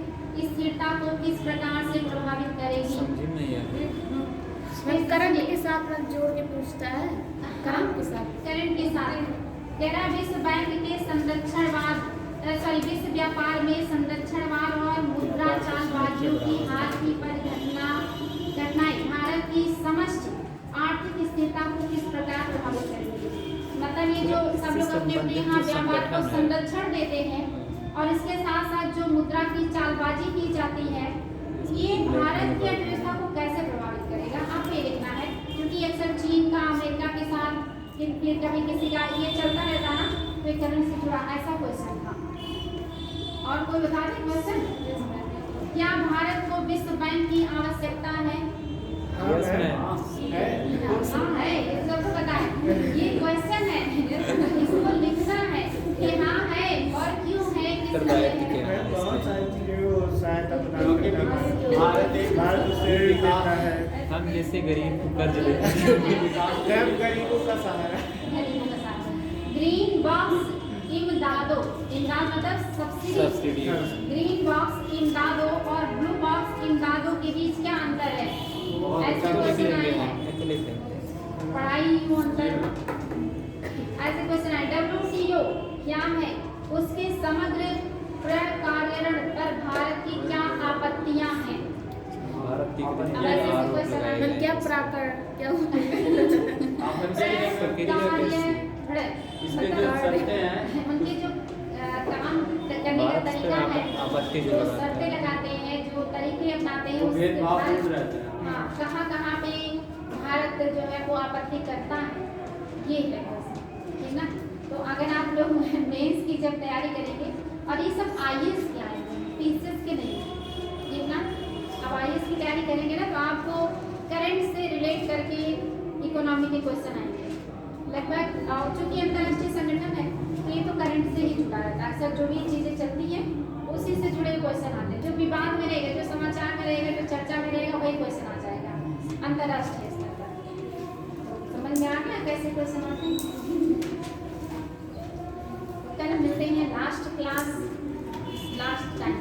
स्थिरता को किस प्रकार से प्रभावित करेगी? समझ में नहीं आया। करंट के साथ में जोड़ के पूछता है, करंट के साथ। करंट के साथ तेरा विश्व बैंक के विश्व व्यापार में संरक्षणवाद और मुद्रा चालबाजियों की हाल की घटनाएं भारत की समस्त आर्थिक स्थिरता को किस प्रकार प्रभावित करेगी? मतलब ये जो सब लोग अपने अपने यहाँ व्यापार को संरक्षण देते हैं और इसके साथ साथ जो मुद्रा की चालबाजी की जाती है, ये भारत की अर्थव्यवस्था को कैसे प्रभावित करेगा? आपको ये देखना है, क्योंकि अक्सर चीन का, अमेरिका के साथ फिर कभी किसी का ये चलता रहता ना, तो करंट से जुड़ा ऐसा क्वेश्चन था। और कोई बता दे क्वेश्चन? क्या भारत को विश्व बैंक की आवश्यकता है? Yes, ma'am. हाँ है, ये सबको पता है। ये क्वेश्चन है, इसको लिखना है कि हाँ है और क्यों है, किस लिए है। बहुत सारी चीजें वो सहायता क्योंकि भारत से देता है। हम जैसे गरीब को कर्ज देते हैं। गैर गरीबों का सहारा। ग्रीन बॉक्स इमदादो, इमदाद मतलब सब्सिडी। सब्सिडी। ग्रीन बॉक्स इमदादो और ब्लू बॉक्स इमदादो के बीच क्या अंतर है? ऐसे क्वेश्चन आए हैं, पढ़ाई क्यों अंतर? ऐसे क्वेश्चन आए। WTO क्या है? उसके समग्र प्रकार्यण पर भारत की क्या आपत्तियां हैं? भारत की अब कितनी ऐसे आरोप क्वेश्चन लगाए आए। गए हैं। क्या प्राकर क्या इसके जो शर्तें हैं, उनके जो काम करने का तरीका है, आपत्ति जो जो लगाते हैं। शर्तें लगाते हैं, जो तरीके अपनाते हैं, वो उससे भेदभाव भारत- दूर रहते हैं। हाँ, कहाँ पे भारत जो है वो आपत्ति करता है, ये है बस, ठीक ना? तो अगर आप लोग मेंस की जब तैयारी करेंगे, और ये सब IAS के आए हैं, पीसीएस के नहीं, ठीक ना? अब IAS की तैयारी करेंगे ना, तो आपको करंट से रिलेट करके इकोनॉमी के क्वेश्चन आएंगे लगभग। चूंकि अंतर्राष्ट्रीय संगठन है, तो ये तो करंट से ही जुड़ा रहता है। अक्सर जो भी चीज़ें चलती हैं उसी से जुड़े क्वेश्चन आते हैं। जो विवाद में रहेगा, जो समाचार में रहेगा, जो चर्चा में रहेगा, वही क्वेश्चन आ जाएगा अंतर्राष्ट्रीय स्तर पर। समझ में आ गया कैसे क्वेश्चन आते हैं? कल मिलते हैं लास्ट क्लास, लास्ट टाइम।